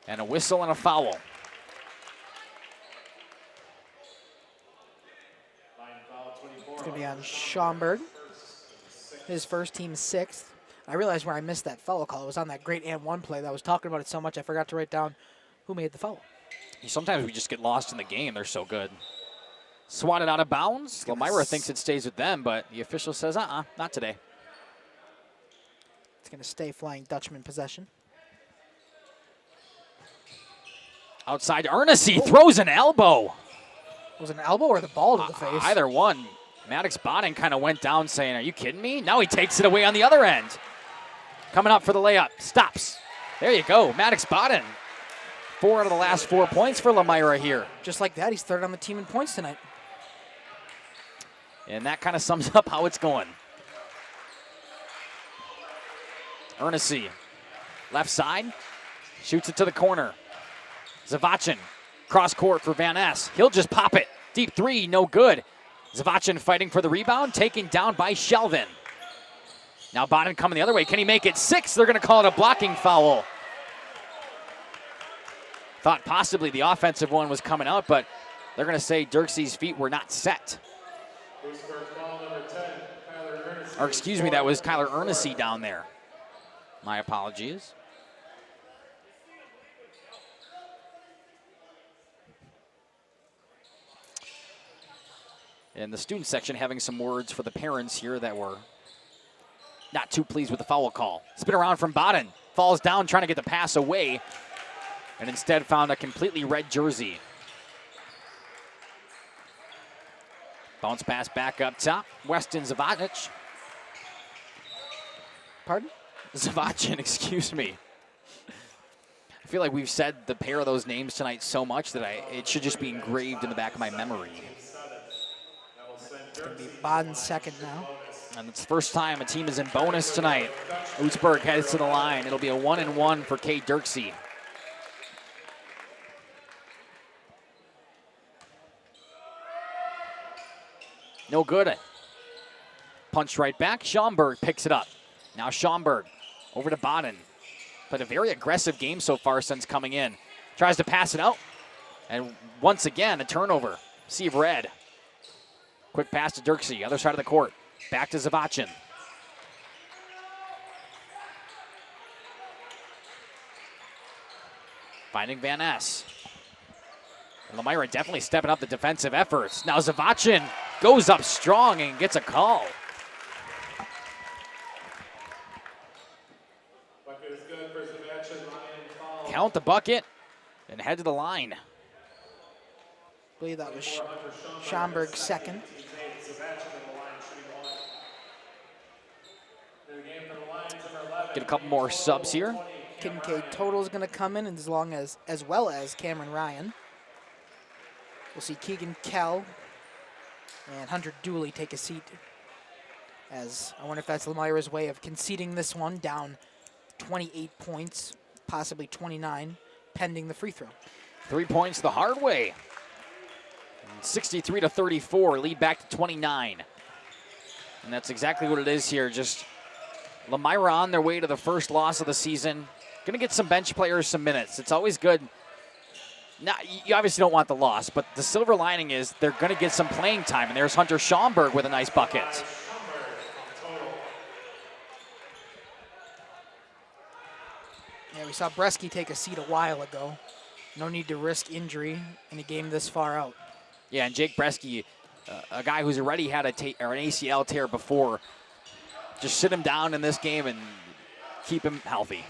And a whistle and a foul. It's going to be on Schaumburg. His first, team 6th. I realized where I missed that foul call. It was on that great and one play that I was talking about it so much I forgot to write down who made the foul. Sometimes we just get lost in the game. They're so good. Swatted out of bounds. Lomira thinks it stays with them, but the official says, not today. It's going to stay Flying Dutchman possession. Outside, Hernessy throws an elbow. Was it an elbow or the ball to the face? Either one. Maddox Bonin kind of went down saying, are you kidding me? Now he takes it away on the other end. Coming up for the layup. Stops. There you go. Maddox Bonin. 4 out of the last 4 points for Lomira here. Just like that, he's third on the team in points tonight. And that kind of sums up how it's going. Hernessy, left side, shoots it to the corner. Zavachin, cross court for Van Ness. He'll just pop it. Deep 3, no good. Zavachin fighting for the rebound, taken down by Shelvin. Now Bonin coming the other way. Can he make it 6? They're going to call it a blocking foul. Thought possibly the offensive one was coming out, but they're going to say Dirksey's feet were not set. Or excuse me, that was Kyler Hernessy down there. My apologies. And the student section having some words for the parents here that were not too pleased with the foul call. Spin around from Bonin. Falls down trying to get the pass away. And instead found a completely red jersey. Bounce pass back up top. Weston Zavachin. Pardon? Zavachin, excuse me. I feel like we've said the pair of those names tonight so much that it should just be engraved in the back of my memory. It's going to be Bonin's second now. And it's the first time a team is in bonus tonight. Oostburg heads to the line. It'll be a 1-and-1 for Kate Dirksey. No good. Punch right back. Schaumburg picks it up. Now Schaumburg over to Bonin. Played a very aggressive game so far since coming in. Tries to pass it out. And once again, a turnover. Sea of red. Quick pass to Dirksey, other side of the court. Back to Zavachin. Finding Van Ness. And Lomira definitely stepping up the defensive efforts. Now Zavachin goes up strong and gets a call. Bucket is good for Zavachin. Count the bucket and head to the line. I believe that was Schaumburg's second. Get a couple more subs here. Kincaid total is going to come in as well as Cameron Ryan. We'll see Keegan Kell and Hunter Dooley take a seat. As I wonder if that's Lomira's way of conceding this one, down 28 points, possibly 29, pending the free throw. 3 points the hard way. 63-34, lead back to 29. And that's exactly what it is here. Just Lomira on their way to the first loss of the season. Going to get some bench players some minutes. It's always good Now, you obviously don't want the loss, but the silver lining is they're going to get some playing time, and there's Hunter Schaumburg with a nice bucket. Yeah, we saw Bresky take a seat a while ago. No need to risk injury in a game this far out. Yeah, and Jake Bresky, a guy who's already had an ACL tear before, just sit him down in this game and keep him healthy.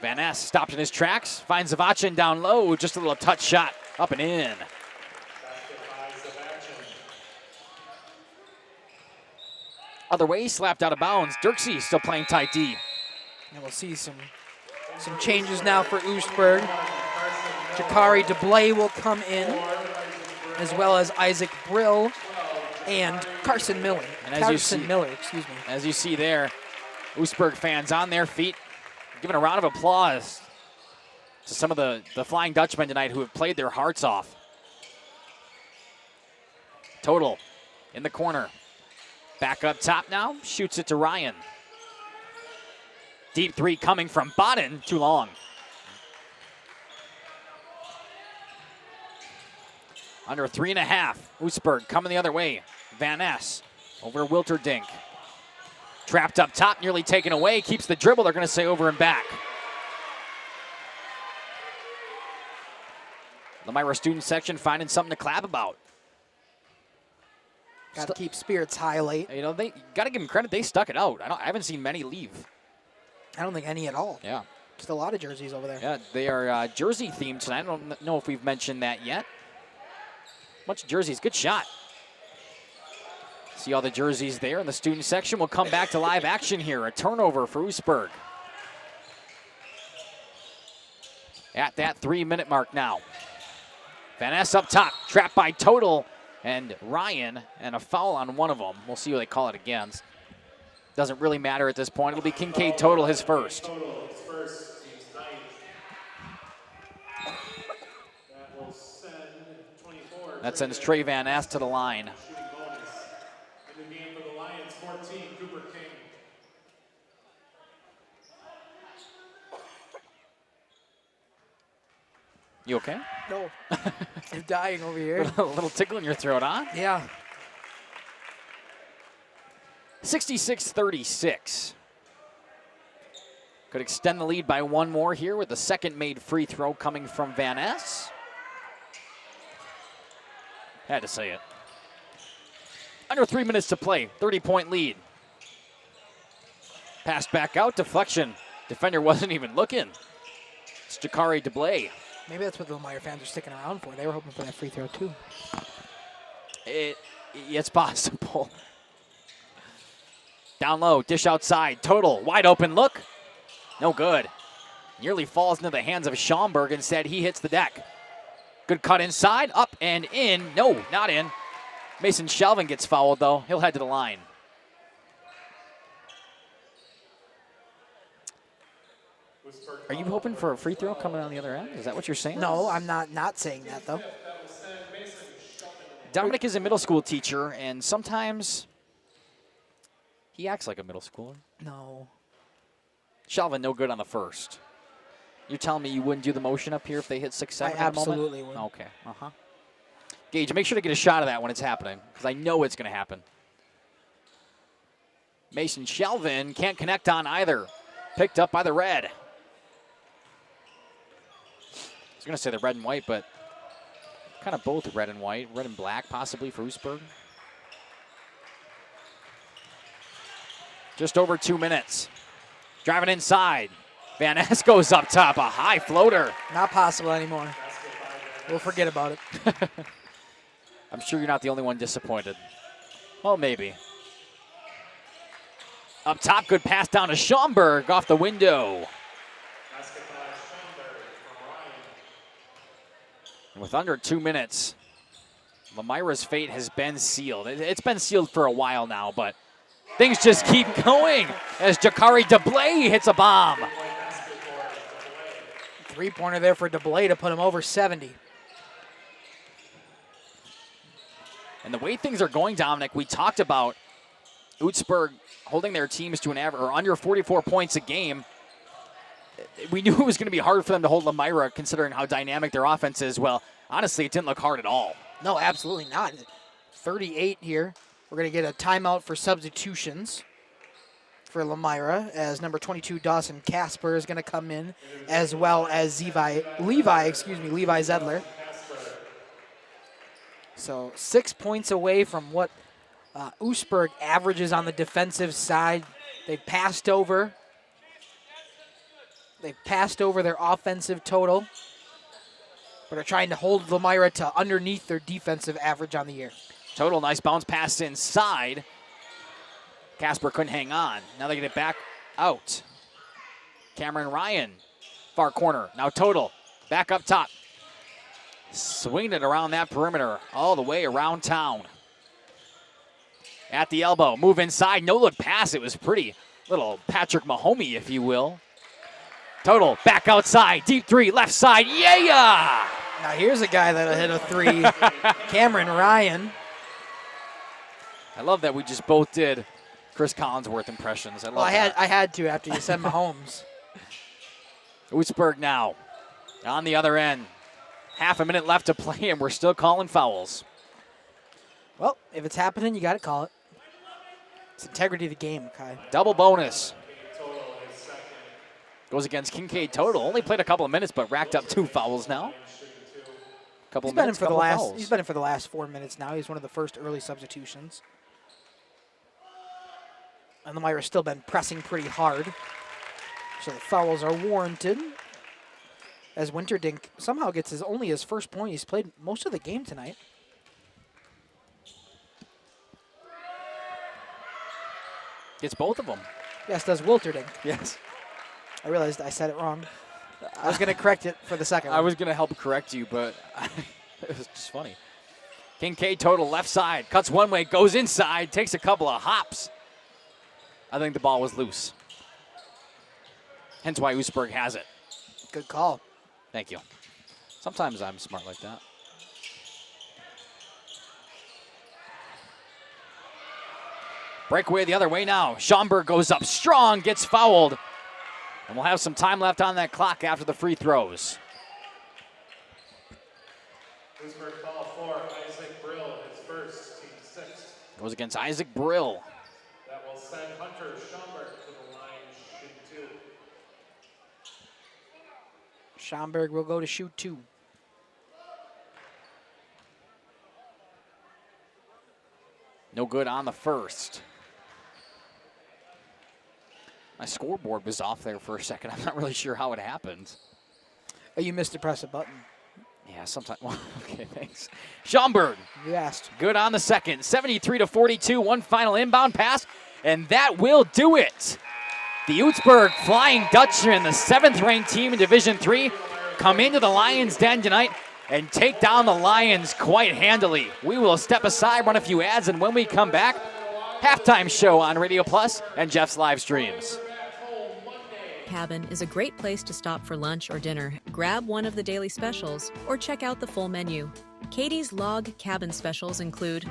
Van Ness stopped in his tracks, finds Zavachin down low, just a little touch shot, up and in. Other way, slapped out of bounds. Dirksey still playing tight D. And we'll see some changes now for Oostburg. Jakari DeBlay will come in, as well as Isaac Brill and Carson Miller. And as you see there, Oostburg fans on their feet, giving a round of applause to some of the Flying Dutchmen tonight who have played their hearts off. Total in the corner. Back up top now, shoots it to Ryan. Deep three coming from Bodden, too long. Under 3.5, Oostburg coming the other way. Van Ness over Wilterdink. Trapped up top, nearly taken away, keeps the dribble, they're gonna say over and back. Lomira student section finding something to clap about. Got to keep spirits high late. You know, they got to give them credit. They stuck it out. I haven't seen many leave. I don't think any at all. Yeah. Just a lot of jerseys over there. Yeah, they are jersey themed tonight. I don't know if we've mentioned that yet. Bunch of jerseys. Good shot. See all the jerseys there in the student section. We'll come back to live action here. A turnover for Oostburg. At that 3-minute mark now. Van Ness up top. Trapped by Total and Ryan, and a foul on one of them. We'll see what they call it against. Doesn't really matter at this point. It'll be Kincaid Total, his first. That sends Trey Van Ness to the line. In the game for the Lions, 14, Cooper King. You okay? No. I'm dying over here. A little tickle in your throat, huh? Yeah. 66-36. Could extend the lead by one more here with the second made free throw coming from Van Ness. Had to say it. Under 3 minutes to play, 30-point lead. Passed back out, deflection. Defender wasn't even looking. It's Jakari DeBlay. Maybe that's what the Lomira fans are sticking around for. They were hoping for that free throw too. It's possible. Down low, dish outside, Total, wide open look. No good. Nearly falls into the hands of Schaumburg. Instead, he hits the deck. Good cut inside, up and in. No, not in. Mason Shelvin gets fouled, though. He'll head to the line. Are you hoping for a free throw coming on the other end? Is that what you're saying? No, I'm not saying that, though. Dominic is a middle school teacher, and sometimes he acts like a middle schooler. No. Shelvin, no good on the first. You're telling me you wouldn't do the motion up here if they hit 6-7 I absolutely would. Okay, Gage, make sure to get a shot of that when it's happening, because I know it's going to happen. Mason Shelvin can't connect on either. Picked up by the red. I was going to say the red and white, but kind of both red and white. Red and black, possibly, for Oostburg. Just over 2 minutes. Driving inside. Van Ness goes up top, a high floater. Not possible anymore. We'll forget about it. I'm sure you're not the only one disappointed. Well, maybe. Up top, good pass down to Schaumburg off the window. And with under 2 minutes, Lomira's fate has been sealed. It's been sealed for a while now, but things just keep going as Jakari DeBlay hits a bomb. Three-pointer there for DeBlay to put him over 70. And the way things are going, Dominic, we talked about Oostburg holding their teams to an average or under 44 points a game. we knew it was going to be hard for them to hold Lomira considering how dynamic their offense is. Well, honestly, it didn't look hard at all. No, absolutely not. 38 here. We're going to get a timeout for substitutions for Lomira, as number 22 Dawson Casper is going to come in, as well as Levi Zedler. So 6 points away from what Oostburg averages on the defensive side. They've passed over their offensive total, but are trying to hold Lomira to underneath their defensive average on the year. Total, nice bounce pass inside. Casper couldn't hang on. Now they get it back out. Cameron Ryan, far corner. Now Total, back up top. Swinging it around that perimeter, all the way around town. At the elbow, move inside, no look pass. It was pretty, little Patrick Mahomey, if you will. Total, back outside, deep three, left side, yeah! Now here's a guy that'll hit a three, Cameron Ryan. I love that we just both did Chris Collinsworth impressions. I had to after you said Mahomes. Oostburg now on the other end. Half a minute left to play, and we're still calling fouls. Well, if it's happening, you got to call it. It's integrity of the game, Kai. Double bonus. Goes against Kincaid Total. Only played a couple of minutes, but racked up 2 fouls now. He's been in for the last 4 minutes now. He's one of the first early substitutions. And Lomira's still been pressing pretty hard, so the fouls are warranted. As Winterdink somehow gets only his first point. He's played most of the game tonight. Gets both of them. Yes, does Wilterdink. Yes. I realized I said it wrong. I was going to correct it for the second one. I was going to help correct you, but it was just funny. Kincaid Total left side, cuts one way, goes inside, takes a couple of hops. I think the ball was loose. Hence why Oostburg has it. Good call. Thank you. Sometimes I'm smart like that. Breakaway the other way now. Schaumburg goes up strong, gets fouled. And we'll have some time left on that clock after the free throws. Oostburg foul 4, Isaac Brill, his first, team 6. Goes against Isaac Brill. That will send Hunter Schaumburg to the line, shoot 2. Schaumburg will go to shoot 2. No good on the first. My scoreboard was off there for a second. I'm not really sure how it happened. Oh, you missed to press a button. Yeah, sometimes. Okay, thanks. Schaumburg. You asked. Good on the second. 73-42. One final inbound pass, and that will do it. The Oostburg Flying Dutchman, the 7th-ranked team in Division III, come into the Lions' Den tonight and take down the Lions quite handily. We will step aside, run a few ads, and when we come back, halftime show on Radio Plus and Jeff's live streams. Cabin is a great place to stop for lunch or dinner. Grab one of the daily specials or check out the full menu. Katie's Log Cabin specials include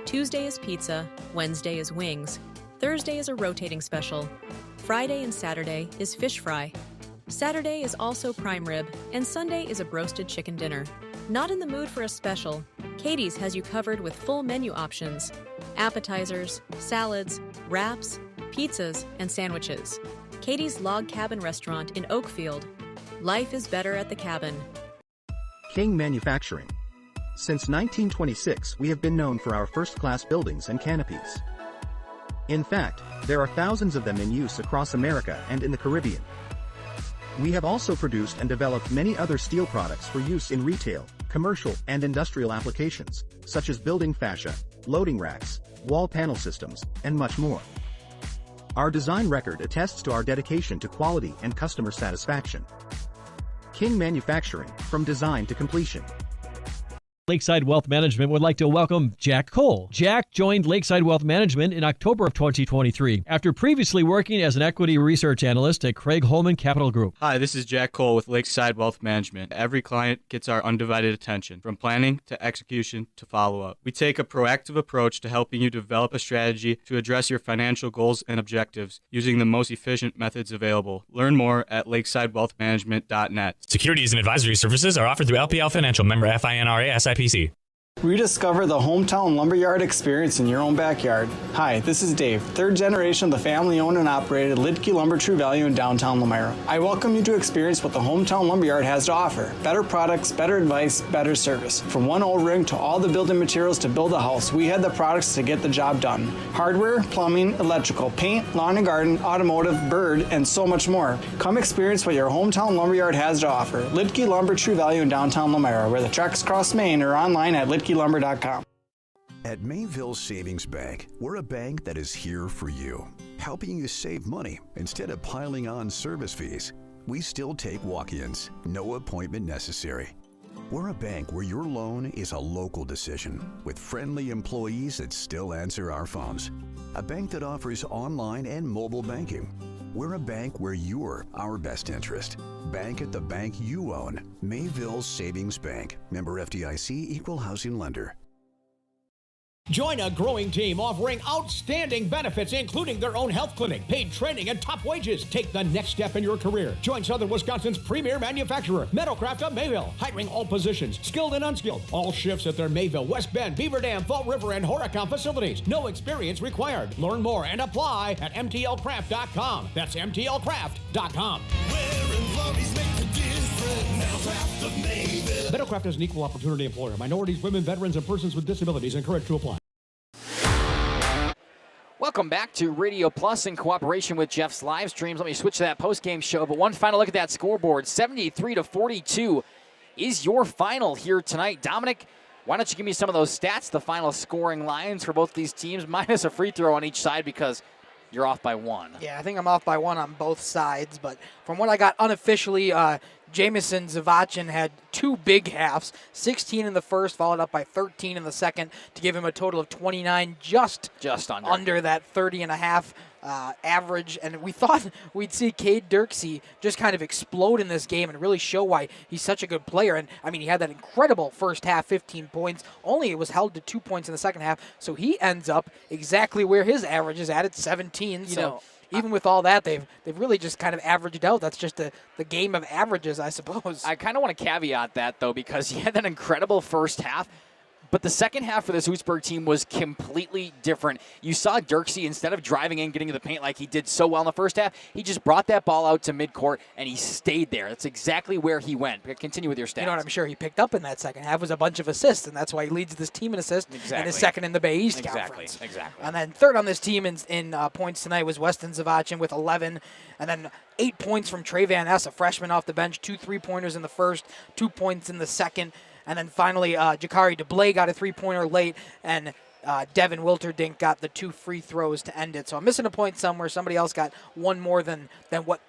Tuesday is pizza, Wednesday is wings, Thursday is a rotating special, Friday and Saturday is fish fry, Saturday is also prime rib, and Sunday is a broasted chicken dinner. Not in the mood for a special? Katie's has you covered with full menu options, appetizers, salads, wraps, pizzas, and sandwiches. Katie's Log Cabin Restaurant in Oakfield. Life is better at the cabin. King Manufacturing. Since 1926, we have been known for our first-class buildings and canopies. In fact, there are thousands of them in use across America and in the Caribbean. We have also produced and developed many other steel products for use in retail, commercial, and industrial applications, such as building fascia, loading racks, wall panel systems, and much more. Our design record attests to our dedication to quality and customer satisfaction. King Manufacturing, from design to completion. Lakeside Wealth Management would like to welcome Jack Cole. Jack joined Lakeside Wealth Management in October of 2023 after previously working as an equity research analyst at Craig Holman Capital Group. Hi, this is Jack Cole with Lakeside Wealth Management. Every client gets our undivided attention, from planning to execution to follow-up. We take a proactive approach to helping you develop a strategy to address your financial goals and objectives using the most efficient methods available. Learn more at lakesidewealthmanagement.net. Securities and advisory services are offered through LPL Financial, member FINRA SIPC. Rediscover the hometown lumberyard experience in your own backyard. Hi, this is Dave, third generation of the family-owned and operated Lidke Lumber True Value in downtown Lomira. I welcome you to experience what the hometown lumberyard has to offer. Better products, better advice, better service. From one old ring to all the building materials to build a house, we had the products to get the job done. Hardware, plumbing, electrical, paint, lawn and garden, automotive, bird, and so much more. Come experience what your hometown lumberyard has to offer. Lidke Lumber True Value in downtown Lomira, where the tracks cross Main, or online at lidkelumber.com. At Mayville Savings Bank, we're a bank that is here for you, helping you save money instead of piling on service fees. We still take walk-ins, no appointment necessary. We're a bank where your loan is a local decision, with friendly employees that still answer our phones. A bank that offers online and mobile banking. We're a bank where you're our best interest. Bank at the bank you own. Mayville Savings Bank. Member FDIC, Equal Housing Lender. Join a growing team offering outstanding benefits, including their own health clinic, paid training, and top wages. Take the next step in your career. Join Southern Wisconsin's premier manufacturer, Metalcraft of Mayville, hiring all positions, skilled and unskilled. All shifts at their Mayville, West Bend, Beaver Dam, Fall River, and Horicon facilities. No experience required. Learn more and apply at mtlcraft.com. That's mtlcraft.com. Metalcraft is an equal opportunity employer. Minorities, women, veterans, and persons with disabilities encouraged to apply. Welcome back to Radio Plus in cooperation with Jeff's Livestreams. Let me switch to that post-game show, but one final look at that scoreboard. 73-42 is your final here tonight. Dominic, why don't you give me some of those stats, the final scoring lines for both these teams, minus a free throw on each side because you're off by one. Yeah, I think I'm off by one on both sides, but from what I got unofficially, Jamison Zavachin had two big halves, 16 in the first, followed up by 13 in the second, to give him a total of 29, just under that 30.5 average. And we thought we'd see Cade Dirksey just kind of explode in this game and really show why he's such a good player. And, I mean, he had that incredible first half, 15 points. Only it was held to 2 points in the second half, so he ends up exactly where his average is at 17. So even with all that, they've really just kind of averaged out. That's just the game of averages, I suppose. I kind of want to caveat that, though, because he had that incredible first half, but the second half for this Oostburg team was completely different. You saw Dirksey, instead of driving in, getting to the paint like he did so well in the first half, he just brought that ball out to midcourt, and he stayed there. That's exactly where he went. Continue with your stats. You know what I'm sure he picked up in that second half was a bunch of assists, and that's why he leads this team in assists and is second in the Bay East Conference. Exactly. And then third on this team in points tonight was Weston Zavachin with 11, and then 8 points from Trey Van Ness, a freshman off the bench, 2 3-pointers in the first, 2 points in the second. And then finally, Jakari DeBlay got a 3-pointer late, and Devin Wilterdink got the 2 free throws to end it. So I'm missing a point somewhere. Somebody else got one more than what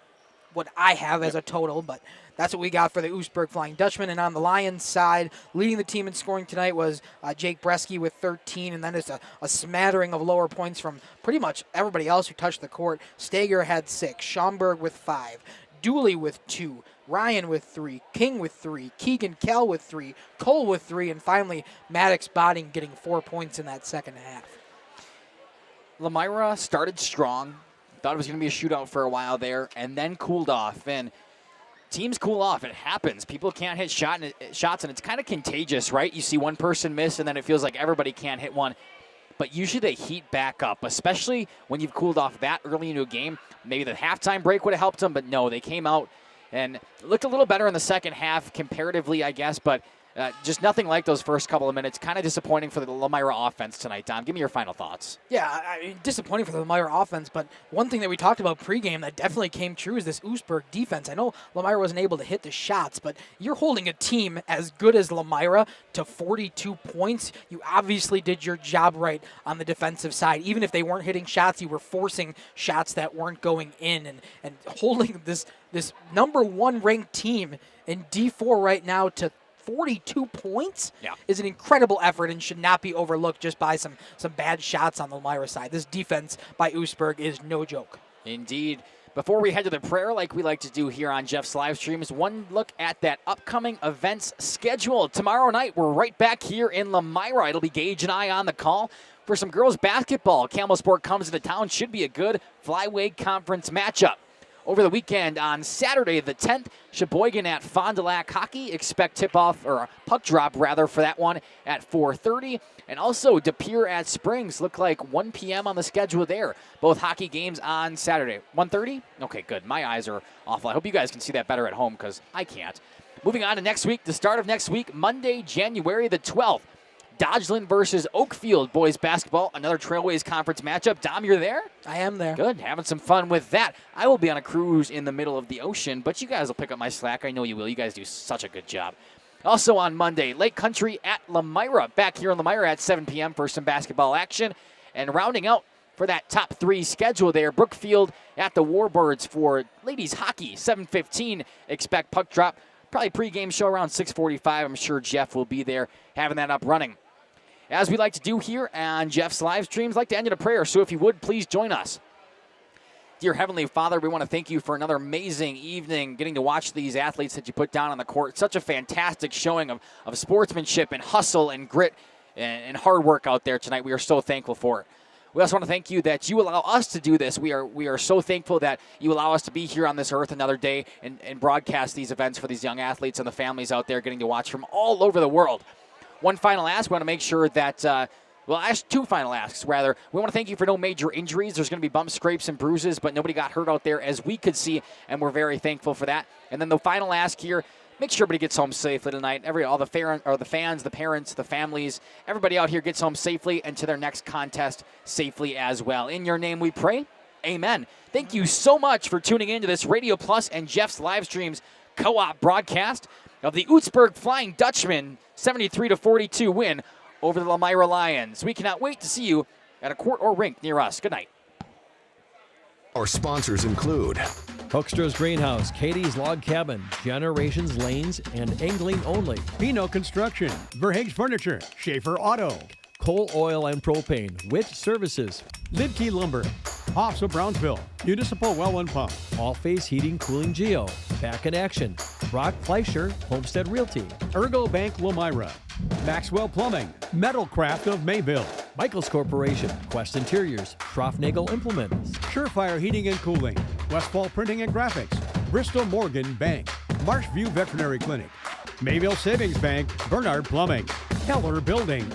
I have as a total, but that's what we got for the Oostburg Flying Dutchman. And on the Lions side, leading the team in scoring tonight was Jake Bresky with 13, and then it's a smattering of lower points from pretty much everybody else who touched the court. Stager had 6, Schaumburg with 5, Dooley with 2, Ryan with 3, King with 3, Keegan Kell with 3, Cole with 3, and finally Maddox Botting getting 4 points in that second half. Lomira started strong, thought it was going to be a shootout for a while there, and then cooled off. And teams cool off. It happens. People can't hit shots, and it's kind of contagious, right? You see one person miss, and then it feels like everybody can't hit one. But usually they heat back up, especially when you've cooled off that early into a game. Maybe the halftime break would have helped them, but no, they came out and looked a little better in the second half comparatively, I guess, but just nothing like those first couple of minutes. Kind of disappointing for the Lomira offense tonight. Dom, give me your final thoughts. Yeah, I mean, disappointing for the Lomira offense, but one thing that we talked about pregame that definitely came true is this Oostburg defense. I know Lomira wasn't able to hit the shots, but you're holding a team as good as Lomira to 42 points. You obviously did your job right on the defensive side. Even if they weren't hitting shots, you were forcing shots that weren't going in and holding this number 1 ranked team in D4 right now to 42 points is an incredible effort and should not be overlooked just by some bad shots on the Lomira side. This defense by Oostburg is no joke. Indeed. Before we head to the prayer, like we like to do here on Jeff's live streams, one look at that upcoming events schedule. Tomorrow night, we're right back here in Lomira. It'll be Gage and I on the call for some girls basketball. Camel Sport comes into town. Should be a good flyweight conference matchup. Over the weekend on Saturday the 10th, Sheboygan at Fond du Lac Hockey. Expect tip-off, or a puck drop rather, for that one at 4:30. And also De Pere at Springs. Look like 1 p.m. on the schedule there. Both hockey games on Saturday. 1:30? Okay, good. My eyes are awful. I hope you guys can see that better at home because I can't. Moving on to next week, the start of next week, Monday, January the 12th. Dodgeland versus Oakfield boys basketball, another Trailways Conference matchup. Dom, you're there? I am there. Good, having some fun with that. I will be on a cruise in the middle of the ocean, but you guys will pick up my slack. I know you will. You guys do such a good job. Also on Monday, Lake Country at Lomira, back here in Lomira at 7 p.m. for some basketball action. And rounding out for that top 3 schedule there, Brookfield at the Warbirds for ladies hockey, 7:15. Expect puck drop. Probably pregame show around 6:45. I'm sure Jeff will be there having that up running. As we like to do here on Jeff's live streams, like to end in a prayer. So if you would, please join us. Dear Heavenly Father, we want to thank you for another amazing evening, getting to watch these athletes that you put down on the court. Such a fantastic showing of sportsmanship and hustle and grit and hard work out there tonight. We are so thankful for it. We also want to thank you that you allow us to do this. We are so thankful that you allow us to be here on this earth another day and broadcast these events for these young athletes and the families out there getting to watch from all over the world. One final ask, we want to make sure that, two final asks, rather. We want to thank you for no major injuries. There's going to be bumps, scrapes, and bruises, but nobody got hurt out there as we could see, and we're very thankful for that. And then the final ask here, make sure everybody gets home safely tonight. All the fans, the parents, the families, everybody out here gets home safely and to their next contest safely as well. In your name we pray, amen. Thank you so much for tuning in to this Radio Plus and Jeff's live streams co-op broadcast of the Oostburg Flying Dutchman 73-42 win over the Lomira Lions. We cannot wait to see you at a court or rink near us. Good night. Our sponsors include Hoekstra's Greenhouse, Katie's Log Cabin, Generations Lanes, and Angling Only. Pino Construction, Verhaeg's Furniture, Schaefer Auto, Coal Oil and Propane, Witt Services, Lidkey Lumber, Hoffs of Brownsville, Municipal Well and Pump, All Face Heating Cooling Geo, Back in Action, Brock Fleischer, Homestead Realty, Ergo Bank Lomira, Maxwell Plumbing, Metalcraft of Mayville, Michaels Corporation, Quest Interiors, Schroffnagel Implements, Surefire Heating and Cooling, Westfall Printing and Graphics, Bristol Morgan Bank, Marshview Veterinary Clinic, Mayville Savings Bank, Bernard Plumbing, Keller Buildings.